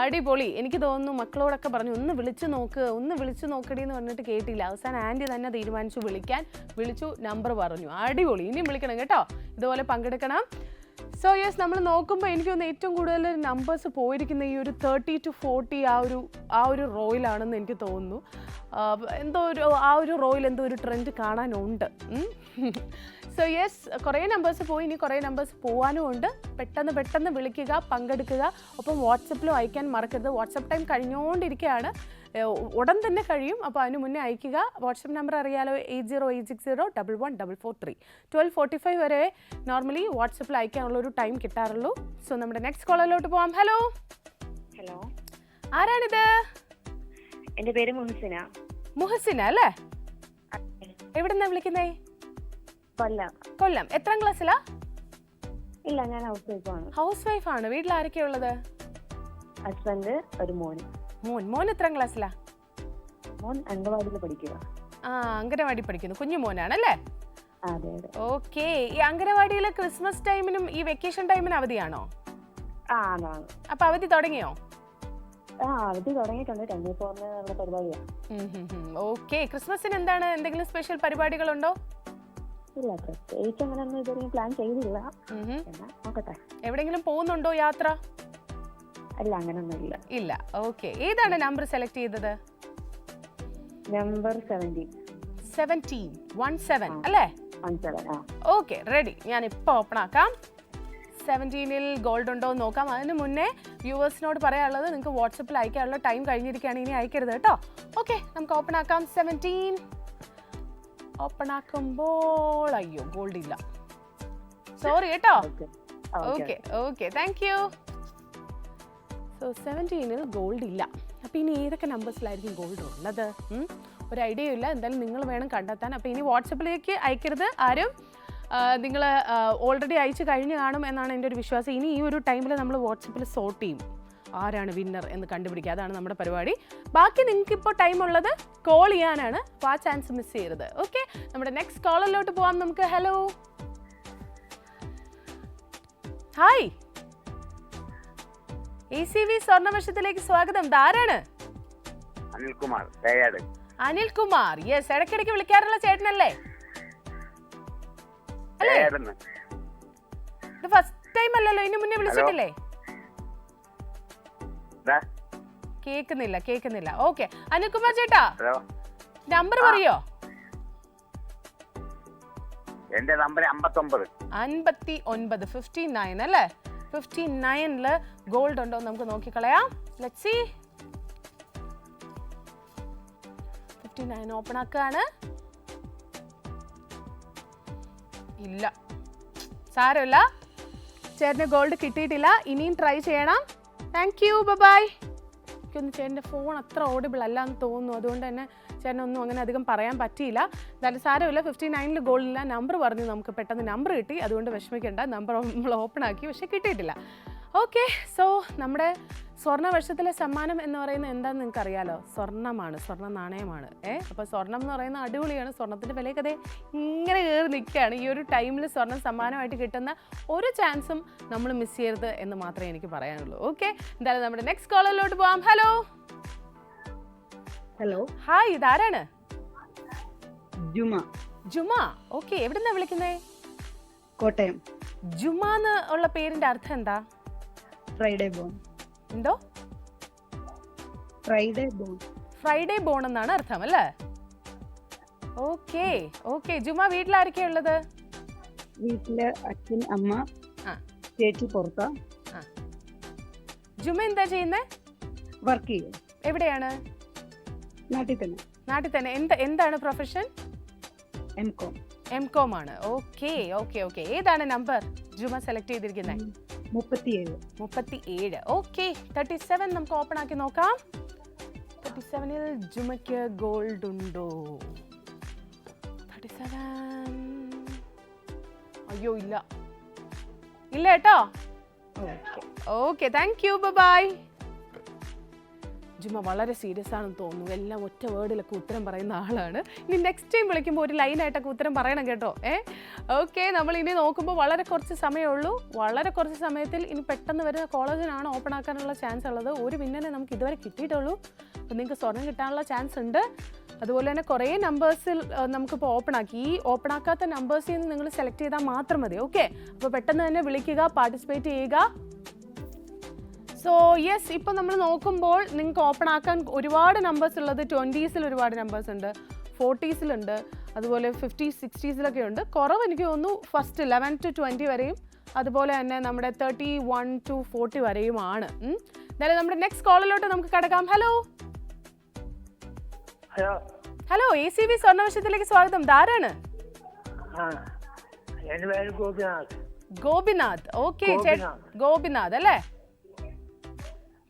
അടിപൊളി. എനിക്ക് തോന്നുന്നു മക്കളോടൊക്കെ പറഞ്ഞു ഒന്ന് വിളിച്ചു നോക്കടി എന്ന് പറഞ്ഞിട്ട് കേട്ടില്ല. അവസാനം ആൻറ്റി തന്നെ തീരുമാനിച്ചു വിളിക്കാൻ. വിളിച്ചു, നമ്പർ പറഞ്ഞു. അടിപൊളി. ഇനിയും വിളിക്കണം കേട്ടോ, ഇതുപോലെ പങ്കെടുക്കണം. സോ യെസ്, നമ്മൾ നോക്കുമ്പോൾ എനിക്ക് തോന്നുന്നു ഏറ്റവും കൂടുതൽ നമ്പേഴ്സ് പോയിരിക്കുന്ന ഈ ഒരു 30 to 40 ആ ഒരു റോയിലാണെന്ന് എനിക്ക് തോന്നുന്നു. എന്തോ ആ ഒരു റോയിൽ എന്തോ ഒരു ട്രെൻഡ് കാണാനുണ്ട്. സോ യെസ്, കുറേ നമ്പേഴ്സ് പോയി, ഇനി കുറേ നമ്പേഴ്സ് പോകാനും ഉണ്ട്. പെട്ടെന്ന് വിളിക്കുക, പങ്കെടുക്കുക. ഒപ്പം വാട്സപ്പിലും അയക്കാൻ മറക്കരുത്. വാട്സപ്പ് ടൈം കഴിഞ്ഞുകൊണ്ടിരിക്കുകയാണ്, ഉടൻ തന്നെ കഴിയും. അപ്പോൾ അതിന് മുന്നേ അയക്കുക. വാട്സപ്പ് നമ്പർ അറിയാലോ, 8086011443. 12:45 വരെ നോർമലി വാട്സപ്പിൽ അയക്കാനുള്ളൊരു ടൈം കിട്ടാറുള്ളൂ. സോ നമ്മുടെ നെക്സ്റ്റ് കോളറിലോട്ട് പോകാം. ഹലോ ആരാണിത്? എന്റെ പേര് മുഹസിന അല്ലേ? എവിടെന്നാ വിളിക്കുന്നേ? കൊല്ലം. എത്രാം ക്ലാസ്സിലാ? ഇല്ല, ഞാൻ ഹൗസ് വൈഫ് ആണ്. ഹൗസ് വൈഫ് ആണ്. വീട്ടിൽ ആരൊക്കെയാ ഉള്ളത്? ഹസ്ബൻഡ്, ഒരു മോന്. മോൻ എത്രാം ക്ലാസ്സിലാ? മോൻ അംഗൻവാടിയിൽ പഠിക്കുക. ആ, അംഗനവാടി പഠിക്കുന്നു. കുഞ്ഞു മോനാണല്ലേ? അതെ അതെ. ഓക്കെ. ഈ അംഗനവാടിയിലെ ക്രിസ്മസ് ടൈമിനും ഈ വെക്കേഷൻ ടൈമിനും അവധിയാണോ? അതാണ്. അപ്പൊ അവധി തുടങ്ങിയോ? അവധി തുടങ്ങിയിട്ടുണ്ട്. 24 പരിപാടിയാണ്. ഓക്കെ. ക്രിസ്മസിന് എന്താണ്, എന്തെങ്കിലും സ്പെഷ്യൽ പരിപാടികളുണ്ടോ? ഇല്ല, പ്രത്യേകിച്ച് അങ്ങനെയൊന്നും ഇതുവരെയും പ്ലാൻ ചെയ്തില്ല. നോക്കട്ടെ. എവിടെങ്കിലും പോകുന്നുണ്ടോ യാത്ര? അല്ല, അങ്ങനൊന്നും ഇല്ല. ഇല്ല. ഓക്കെ. ഏതാണ് നമ്പർ സെലക്ട് ചെയ്തത്? നമ്പർ 17. 17 അല്ലേ? 17. Okay, ready. ഞാൻ ഇപ്പൊ ഓപ്പൺ ആക്കാം. 17-ൽ ഗോൾഡ് ഉണ്ടോ എന്ന് നോക്കാം. അതിന് മുന്നേ വ്യൂവേഴ്സിനോട് പറയാനുള്ളത്, നിങ്ങൾക്ക് വാട്സപ്പിൽ അയക്കാനുള്ള ടൈം കഴിഞ്ഞിരിക്കുകയാണ്, ഇനി അയക്കരുത് കേട്ടോ. ഓക്കെ, നമുക്ക് ഓപ്പൺ ആക്കാം. 17 ഓപ്പൺ ആക്കുമ്പോൾ അയ്യോ ഗോൾഡ് ഇല്ല, സോറി കേട്ടോ. Okay okay, thank you. So 17-ൽ ഗോൾഡ് ഇല്ല. അപ്പോൾ ഇനി ഏതൊക്കെ നമ്പേഴ്സിലായിരിക്കും ഗോൾഡ് ഉള്ളത്? ഒരു ഐഡിയ ഇല്ല. എന്തായാലും നിങ്ങൾ വേണം കണ്ടെത്താൻ. അപ്പോൾ ഇനി വാട്സപ്പിലേക്ക് അയക്കരുത് ആരും. നിങ്ങൾ ഓൾറെഡി അയച്ചു കഴിഞ്ഞ് കാണും എന്നാണ് എൻ്റെ ഒരു വിശ്വാസം. ഇനി ഈ ഒരു ടൈമിൽ നമ്മൾ വാട്സപ്പിൽ സോർട്ട് ചെയ്യും ആരാണ് വിന്നർ എന്ന് കണ്ടുപിടിക്കുക. അതാണ് നമ്മുടെ പരിപാടി. ബാക്കി നിങ്ങൾക്ക് ഇപ്പോൾ ടൈം ഉള്ളത് കോൾ ചെയ്യാനാണ്. അപ്പോൾ ആ ചാൻസ് മിസ് ചെയ്യരുത്. ഓക്കെ, നമ്മുടെ നെക്സ്റ്റ് കോളിലോട്ട് പോകാം നമുക്ക്. ഹലോ, ഹായ്, ACV സ്വർണ്ണവർഷത്തിലേക്ക് സ്വാഗതം. ധാരാണ്? അനിൽകുമാർ. അനിൽകുമാർ, യെസ്. ഇടയ്ക്കിടയ്ക്ക് വിളിക്കാറുള്ള ചേട്ടനല്ലേ? ഇത് ഫസ്റ്റ് ടൈം അല്ലല്ലോ, ഇതിനു മുന്നേ വിളിച്ചിട്ടില്ലേ? കേക്കുന്നില്ല. ഓക്കെ, അനിൽകുമാർ ചേട്ടാ, നമ്പർ പറയോ? എന്റെ നമ്പർ 59. 59 അല്ലേ? 59-ൽ ഗോൾഡ് ഉണ്ടോ നമുക്ക് നോക്കിക്കളയാം. Let's see. 59 ഓപ്പൺ ആക്കാണ്. ഇല്ല, സാരമില്ല, ചേട്ടന് ഗോൾഡ് കിട്ടിയിട്ടില്ല. ഇനിയും ട്രൈ ചെയ്യണം. Thank you, bye. എനിക്കൊന്ന് ചേട്ടൻ്റെ ഫോൺ അത്ര ഓഡിബിൾ അല്ല എന്ന് തോന്നുന്നു, അതുകൊണ്ട് തന്നെ ചേട്ടനൊന്നും അങ്ങനെ അധികം പറയാൻ പറ്റിയില്ല. എന്തായാലും സാരമില്ല, 59-ൽ ഗോൾഡില്ല. നമ്പർ പറഞ്ഞു, നമുക്ക് പെട്ടെന്ന് നമ്പർ കിട്ടി, അതുകൊണ്ട് വിഷമിക്കേണ്ട. നമ്പർ നമ്മൾ ഓപ്പൺ ആക്കി, പക്ഷെ കിട്ടിയിട്ടില്ല. ഓക്കെ, സോ നമ്മുടെ സ്വർണ്ണവർഷത്തിലെ സമ്മാനം എന്ന് പറയുന്നത് എന്താണെന്ന് നിങ്ങൾക്ക് അറിയാലോ? സ്വർണ്ണമാണ്, സ്വർണ്ണ നാണയമാണ്. അപ്പോൾ സ്വർണ്ണം എന്ന് പറയുന്നത് അടിപൊളിയാണ്. സ്വർണ്ണത്തിൻ്റെ വിലയൊക്കെ അതേ ഇങ്ങനെ കയറി നിൽക്കുകയാണ്. ഈ ഒരു ടൈമിൽ സ്വർണ്ണം സമ്മാനമായിട്ട് കിട്ടുന്ന ഒരു ചാൻസും നമ്മൾ മിസ് ചെയ്യരുത് എന്ന് മാത്രമേ എനിക്ക് പറയാനുള്ളൂ. ഓക്കെ, എന്തായാലും നമ്മുടെ നെക്സ്റ്റ് കോളിലോട്ട് പോകാം. ഹലോ. ഹലോ, ഹായ്, ഇതാരാണ്? ജുമ. ഓക്കെ, എവിടുന്നാ വിളിക്കുന്നേ? കോട്ടയം. ജുമ എന്ന് ഉള്ള പേരിന്റെ അർത്ഥം എന്താ? Friday born. എന്തോ? ഫ്രൈഡേ ബോൺ എന്നാണ് അർത്ഥം അല്ലേ? ഓക്കെ. ജുമ, വീട്ടിൽ ആരൊക്കെയാ ഉള്ളത്? വീട്ടില് അച്ഛൻ, അമ്മ, ചേച്ചി പുറത്താ. ജുമ എന്താ ചെയ്യുന്നേ? വർക്ക് ചെയ്യും. എവിടെയാണ്? നാട്ടിൽ തന്നെ. എന്താണ് പ്രൊഫഷൻ? M.Com ആണ്. ഓക്കെ. ഏതാണ് നമ്പർ ജുമ സെലക്ട് ചെയ്തിരിക്കുന്നത്? 37. ഓക്കെ, 37 നമുക്ക് ഓപ്പൺ ആക്കി നോക്കാം. 37-ൽ ജുമയ്ക്ക് ഗോൾഡ് ഉണ്ടോ? 37. അയ്യോ, ഇല്ല കേട്ടോ. Okay, thank you, bye. Juma വളരെ സീരിയസ് ആണെന്ന് തോന്നുന്നു. എല്ലാം ഒറ്റ വേർഡിലൊക്കെ ഉത്തരം പറയുന്ന ആളാണ്. ഇനി നെക്സ്റ്റ് ടൈം വിളിക്കുമ്പോൾ ഒരു ലൈനായിട്ടൊക്കെ ഉത്തരം പറയണം കേട്ടോ. ഓക്കെ, നമ്മൾ ഇനി നോക്കുമ്പോൾ വളരെ കുറച്ച് സമയമുള്ളൂ. വളരെ കുറച്ച് സമയത്തിൽ ഇനി പെട്ടെന്ന് വരുന്ന കോളേജിനാണ് ഓപ്പൺ ആക്കാനുള്ള ചാൻസ് ഉള്ളത്. ഒരു വിന്നറെ നമുക്ക് ഇതുവരെ കിട്ടിയിട്ടുള്ളൂ. അപ്പോൾ നിങ്ങൾക്ക് സ്വർണ്ണം കിട്ടാനുള്ള ചാൻസ് ഉണ്ട്. അതുപോലെ തന്നെ കുറേ നമ്പേഴ്സിൽ നമുക്കിപ്പോൾ ഓപ്പൺ ആക്കി. ഈ ഓപ്പൺ ആക്കാത്ത നമ്പേഴ്സിൽ നിന്ന് നിങ്ങൾ സെലക്ട് ചെയ്താൽ മാത്രം മതി. ഓക്കെ, അപ്പോൾ പെട്ടെന്ന് തന്നെ വിളിക്കുക, പാർട്ടിസിപ്പേറ്റ് ചെയ്യുക. സോ യെസ്, ഇപ്പം നമ്മൾ നോക്കുമ്പോൾ നിങ്ങൾക്ക് ഓപ്പൺ ആക്കാൻ ഒരുപാട് നമ്പേഴ്സ് ഉള്ളത് 20-ൽ ഒരുപാട് നമ്പേഴ്സ് ഉണ്ട്, 40-ലുണ്ട്, അതുപോലെ 50s 60s ഉണ്ട്. കുറവ് എനിക്ക് തോന്നുന്നു ഫസ്റ്റ് 11 to 20 വരെയും, അതുപോലെ തന്നെ നമ്മുടെ 31 to 40 വരെയുമാണ്. എന്നാലും നമ്മുടെ നെക്സ്റ്റ് കോളിലോട്ട് നമുക്ക് കിടക്കാം. ഹലോ. ACV സ്വർണ്ണവർഷത്തിലേക്ക് സ്വാഗതം. ധാരാണ്? ഗോപിനാഥ്. ഓക്കെ, ഗോപിനാഥ് അല്ലേ?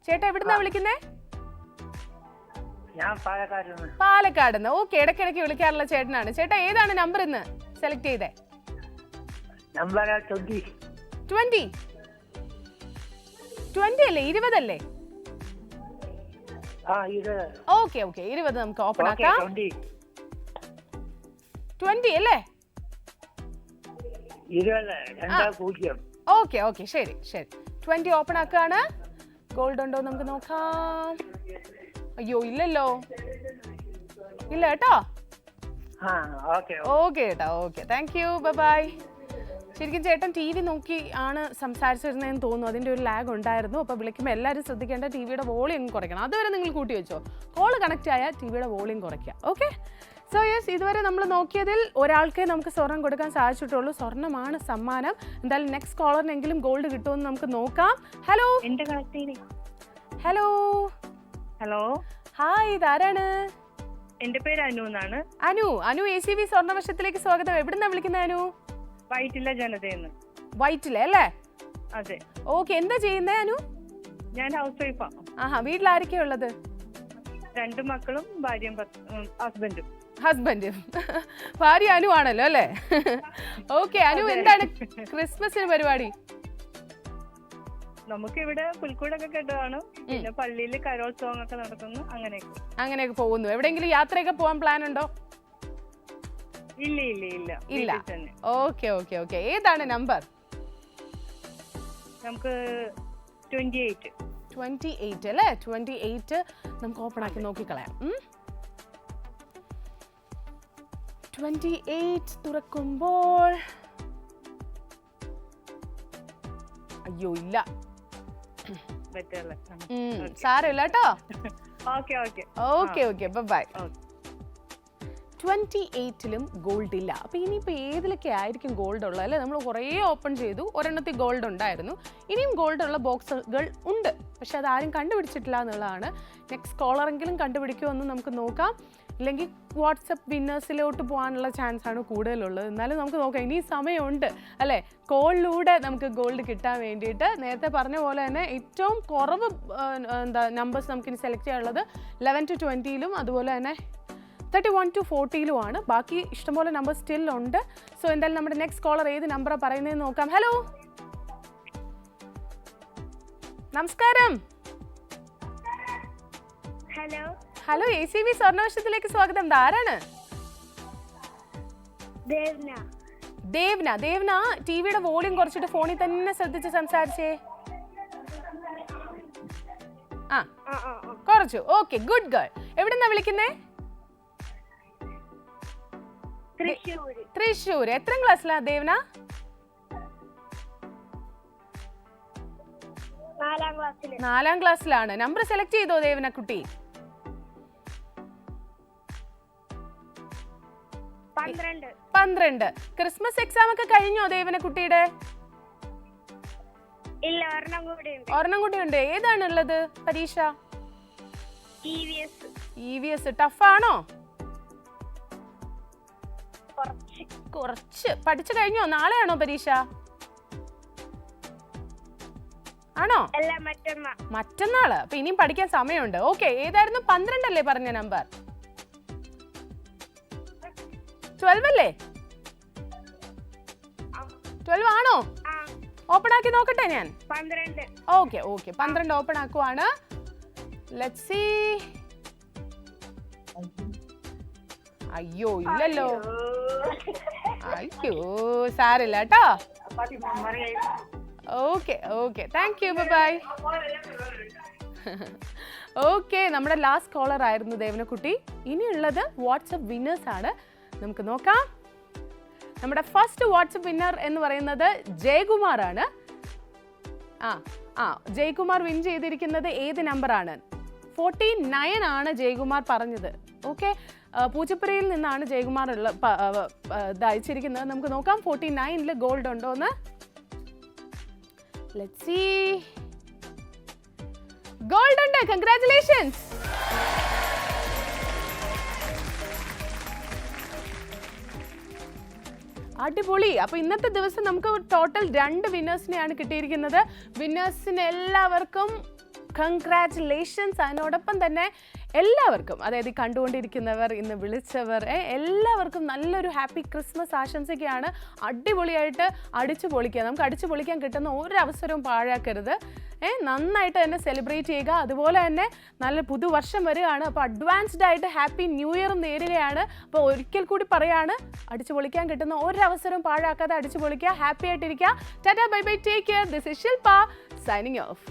ചേട്ടാ എവിടുന്നാ വിളിക്കുന്നേ? പാലക്കാട്. ഓക്കെ, ഇടയ്ക്കിടയ്ക്ക് വിളിക്കാറുള്ള ചേട്ടനാണ്. ചേട്ടാ ഏതാണ് നമ്പർ ഇന്ന് സെലക്ട് ചെയ്തേ? 20 അല്ലേ? 20 അല്ലേ? ഓക്കെ ഓക്കെ 20 നമുക്ക് ഓപ്പൺ ആക്കാം. 20 അല്ലേ? ഓക്കെ ഓക്കെ ശരി ശരി 20 ഓപ്പൺ ആക്കാണ്. ഗോൾഡ് ഉണ്ടോ നമുക്ക് നോക്കാം. അയ്യോ ഇല്ലല്ലോ, ഇല്ല കേട്ടോ. ഓക്കെ കേട്ടോ, okay thank you, bye by. ശരിക്കും ചേട്ടൻ ടി വി നോക്കി ആണ് സംസാരിച്ചിരുന്നതെന്ന് തോന്നുന്നു. അതിൻ്റെ ഒരു ലാഗ് ഉണ്ടായിരുന്നു. അപ്പോൾ വിളിക്കുമ്പോൾ എല്ലാവരും ശ്രദ്ധിക്കേണ്ട ടിവിയുടെ വോളിയം കുറയ്ക്കണം. അതുവരെ നിങ്ങൾ കൂട്ടി വെച്ചോ. കോള് കണക്റ്റ് ആയാൽ ടിവിയുടെ വോളിയം കുറയ്ക്കുക. ഓക്കെ. സോ യെസ്, ഇതുവരെ നമ്മൾ നോക്കിയതിൽ ഒരാൾക്കേ നമുക്ക് സ്വർണം കൊടുക്കാൻ സാധിച്ചിട്ടുള്ളൂ. സ്വർണ്ണമാണ് സമ്മാനം. എന്തായാലും നെക്സ്റ്റ് കോളറിനെങ്കിലും ഗോൾഡ് കിട്ടുമെന്ന് നമുക്ക് നോക്കാം. ഹലോ ഹലോ ഹലോ, ഹായ്, ഇതാരാണ്? എന്റെ പേര് അനു എന്നാണ്. അനു ACV സ്വർണ്ണവർഷത്തിലേക്ക് സ്വാഗതം. എവിടുന്നാ വിളിക്കുന്നത് അനു? വൈറ്റില ജനതയെന്ന്. വൈറ്റിലെ അല്ലേ? അതെ. ഓക്കെ, എന്താ ചെയ്യുന്നേ അനു? ഞാൻ ഹൗസ് വൈഫാ. ആഹാ, വീട്ടിൽ ആരൊക്കെയാ ഉള്ളത്? 2 മക്കളും ഭാര്യയും ഹസ്ബൻഡും. ഭാര്യ അനു ആണല്ലോ അല്ലേ? ഓക്കെ അനു, എന്താണ് ക്രിസ്മസിന് പരിപാടി? നമുക്ക് ഇവിടെ പുൽക്കൂടൊക്കെ കെട്ടുകയാണ്, പിന്നെ പള്ളിയിൽ കരോത്സവം ഒക്കെ നടക്കുന്നു, അങ്ങനെയൊക്കെ പോകുന്നു. എവിടെയെങ്കിലും യാത്രയൊക്കെ പോകാൻ പ്ലാൻ ഉണ്ടോ? ഇല്ല. ഓക്കെ ഓക്കെ ഓക്കെ, ഏതാണ് നമ്പർ? നമുക്ക് 28 അല്ലേ? 28 നമുക്ക് ഓപ്പൺ ആക്കി നോക്കിക്കളയാം. 28 തുറക്കുമ്പോൾ അയ്യോ ഇല്ല, സാരമില്ല കേട്ടോ. Okay okay, bye. 28ലും ഗോൾഡ് ഇല്ല. അപ്പോൾ ഇനിയിപ്പോൾ ഏതിലൊക്കെ ആയിരിക്കും ഗോൾഡ് ഉള്ളത് അല്ലേ? നമ്മൾ കുറേ ഓപ്പൺ ചെയ്തു, ഒരെണ്ണത്തിൽ ഗോൾഡ് ഉണ്ടായിരുന്നു. ഇനിയും ഗോൾഡ് ഉള്ള ബോക്സുകൾ ഉണ്ട്, പക്ഷെ അതാരും കണ്ടുപിടിച്ചിട്ടില്ല എന്നുള്ളതാണ്. നെക്സ്റ്റ് കോളറെങ്കിലും കണ്ടുപിടിക്കുമെന്ന് നമുക്ക് നോക്കാം. ഇല്ലെങ്കിൽ വാട്സപ്പ് വിന്നേഴ്സിലോട്ട് പോകാനുള്ള ചാൻസ് ആണ് കൂടുതലുള്ളത്. എന്നാലും നമുക്ക് നോക്കാം, ഇനി സമയമുണ്ട് അല്ലേ? കോളിലൂടെ നമുക്ക് ഗോൾഡ് കിട്ടാൻ വേണ്ടിയിട്ട്. നേരത്തെ പറഞ്ഞ പോലെ തന്നെ ഏറ്റവും കുറവ് നമ്പേഴ്സ് നമുക്കിനി സെലക്ട് ചെയ്യാനുള്ളത് 11 to 20ലും അതുപോലെ തന്നെ 31 to 40ലുമാണ്. ബാക്കി ഇഷ്ടംപോലെ നമ്പർ സ്റ്റിൽ ഉണ്ട്. സോ എന്തായാലും നമ്മുടെ നെക്സ്റ്റ് കോളർ ഏത് നമ്പറാണ് പറയുന്നതെന്ന് നോക്കാം. ഹലോ, നമസ്കാരം. ഹലോ ACV സ്വർണ്ണവർഷത്തിലേക്ക് സ്വാഗതം. ആരാണ്? ദേവ്ന. ടിവിയുടെ വോളിയം കുറച്ചിട്ട് ഫോണിൽ തന്നെ ശ്രദ്ധിച്ച് സംസാരിച്ചേ. കുറച്ചു. Okay, good girl. എവിടെന്നാ വിളിക്കുന്നേ? തൃശ്ശൂർ. എത്ര ക്ലാസ്സിലാ ദേവന? 4ാം ക്ലാസ്സിലാണ്. നമ്പർ സെലക്ട് ചെയ്തോ ദേവന കുട്ടി? 12. ക്രിസ്മസ് എക്സാം ഒക്കെ കഴിഞ്ഞോ ദേവന കുട്ടിയുടെ? ഒരെണ്ണം കൂടി ഉണ്ട്. ഏതാണുള്ളത് പരീക്ഷ? EVS. ടഫാണോ? കുറച്ച്. പഠിച്ചു കഴിഞ്ഞോ? നാളെയാണോ പരീക്ഷ? ആണോ? മറ്റന്നാള്. അപ്പൊ ഇനിയും പഠിക്കാൻ സമയമുണ്ട്. ഓക്കെ, ഏതായിരുന്നു? 12 അല്ലേ പറഞ്ഞ നമ്പർ? 12 അല്ലേ? 12 ആണോ? ഓപ്പൺ ആക്കി നോക്കട്ടെ ഞാൻ. ഓക്കെ 12 ഓപ്പൺ ആക്കുവാണ്. Let's see. അയ്യോ ഇല്ലല്ലോ. അയ്യോ സാരില്ല കേട്ടോ. Okay thank you, bye. Okay, നമ്മുടെ ലാസ്റ്റ് കോളർ ആയിരുന്നു ദേവനക്കുട്ടി. ഇനിയുള്ളത് വാട്സപ്പ് വിന്നേഴ്സ് ആണ്. നമുക്ക് നോക്കാം. നമ്മുടെ ഫസ്റ്റ് വാട്സപ്പ് വിന്നർ എന്ന് പറയുന്നത് ജയകുമാർ ആണ്. ജയകുമാർ വിൻ ചെയ്തിരിക്കുന്നത് ഏത് നമ്പറാണ്? 49 ആണ് ജയകുമാർ പറഞ്ഞത്. ഓക്കെ, പൂച്ചപ്പുരയിൽ നിന്നാണ് ജയകുമാർ ഇത് അയച്ചിരിക്കുന്നത്. നമുക്ക് നോക്കാം 49ൽ ഗോൾഡ് ഉണ്ടോ എന്ന്. Let's see. ഗോൾഡ് ഉണ്ട്. കൺഗ്രാറ്റുലേഷൻസ്. അടിപൊളി. അപ്പൊ ഇന്നത്തെ ദിവസം നമുക്ക് ടോട്ടൽ 2 വിന്നേഴ്സിനെയാണ് കിട്ടിയിരിക്കുന്നത്. വിന്നേഴ്സിന് എല്ലാവർക്കും കൺഗ്രാറ്റുലേഷൻസ്. അതിനോടൊപ്പം തന്നെ എല്ലാവർക്കും, അതായത് ഈ കണ്ടുകൊണ്ടിരിക്കുന്നവർ, ഇന്ന് വിളിച്ചവർ, എല്ലാവർക്കും നല്ലൊരു ഹാപ്പി ക്രിസ്മസ് ആശംസിക്കുകയാണ്. അടിപൊളിയായിട്ട് അടിച്ചു പൊളിക്കുക. നമുക്ക് അടിച്ചു പൊളിക്കാൻ കിട്ടുന്ന ഒരവസരവും പാഴാക്കരുത്. നന്നായിട്ട് തന്നെ സെലിബ്രേറ്റ് ചെയ്യുക. അതുപോലെ തന്നെ നല്ല പുതുവർഷം വരികയാണ്. അപ്പോൾ അഡ്വാൻസ്ഡ് ആയിട്ട് ഹാപ്പി ന്യൂ ഇയർ നേരുകയാണ്. അപ്പോൾ ഒരിക്കൽ കൂടി പറയാണ്, അടിച്ചു പൊളിക്കാൻ കിട്ടുന്ന ഒരവസരവും പാഴാക്കാതെ അടിച്ചു പൊളിക്കുക. ഹാപ്പി ആയിട്ടിരിക്കുക. Tata, bye bye, take care. This is Shilpa signing off.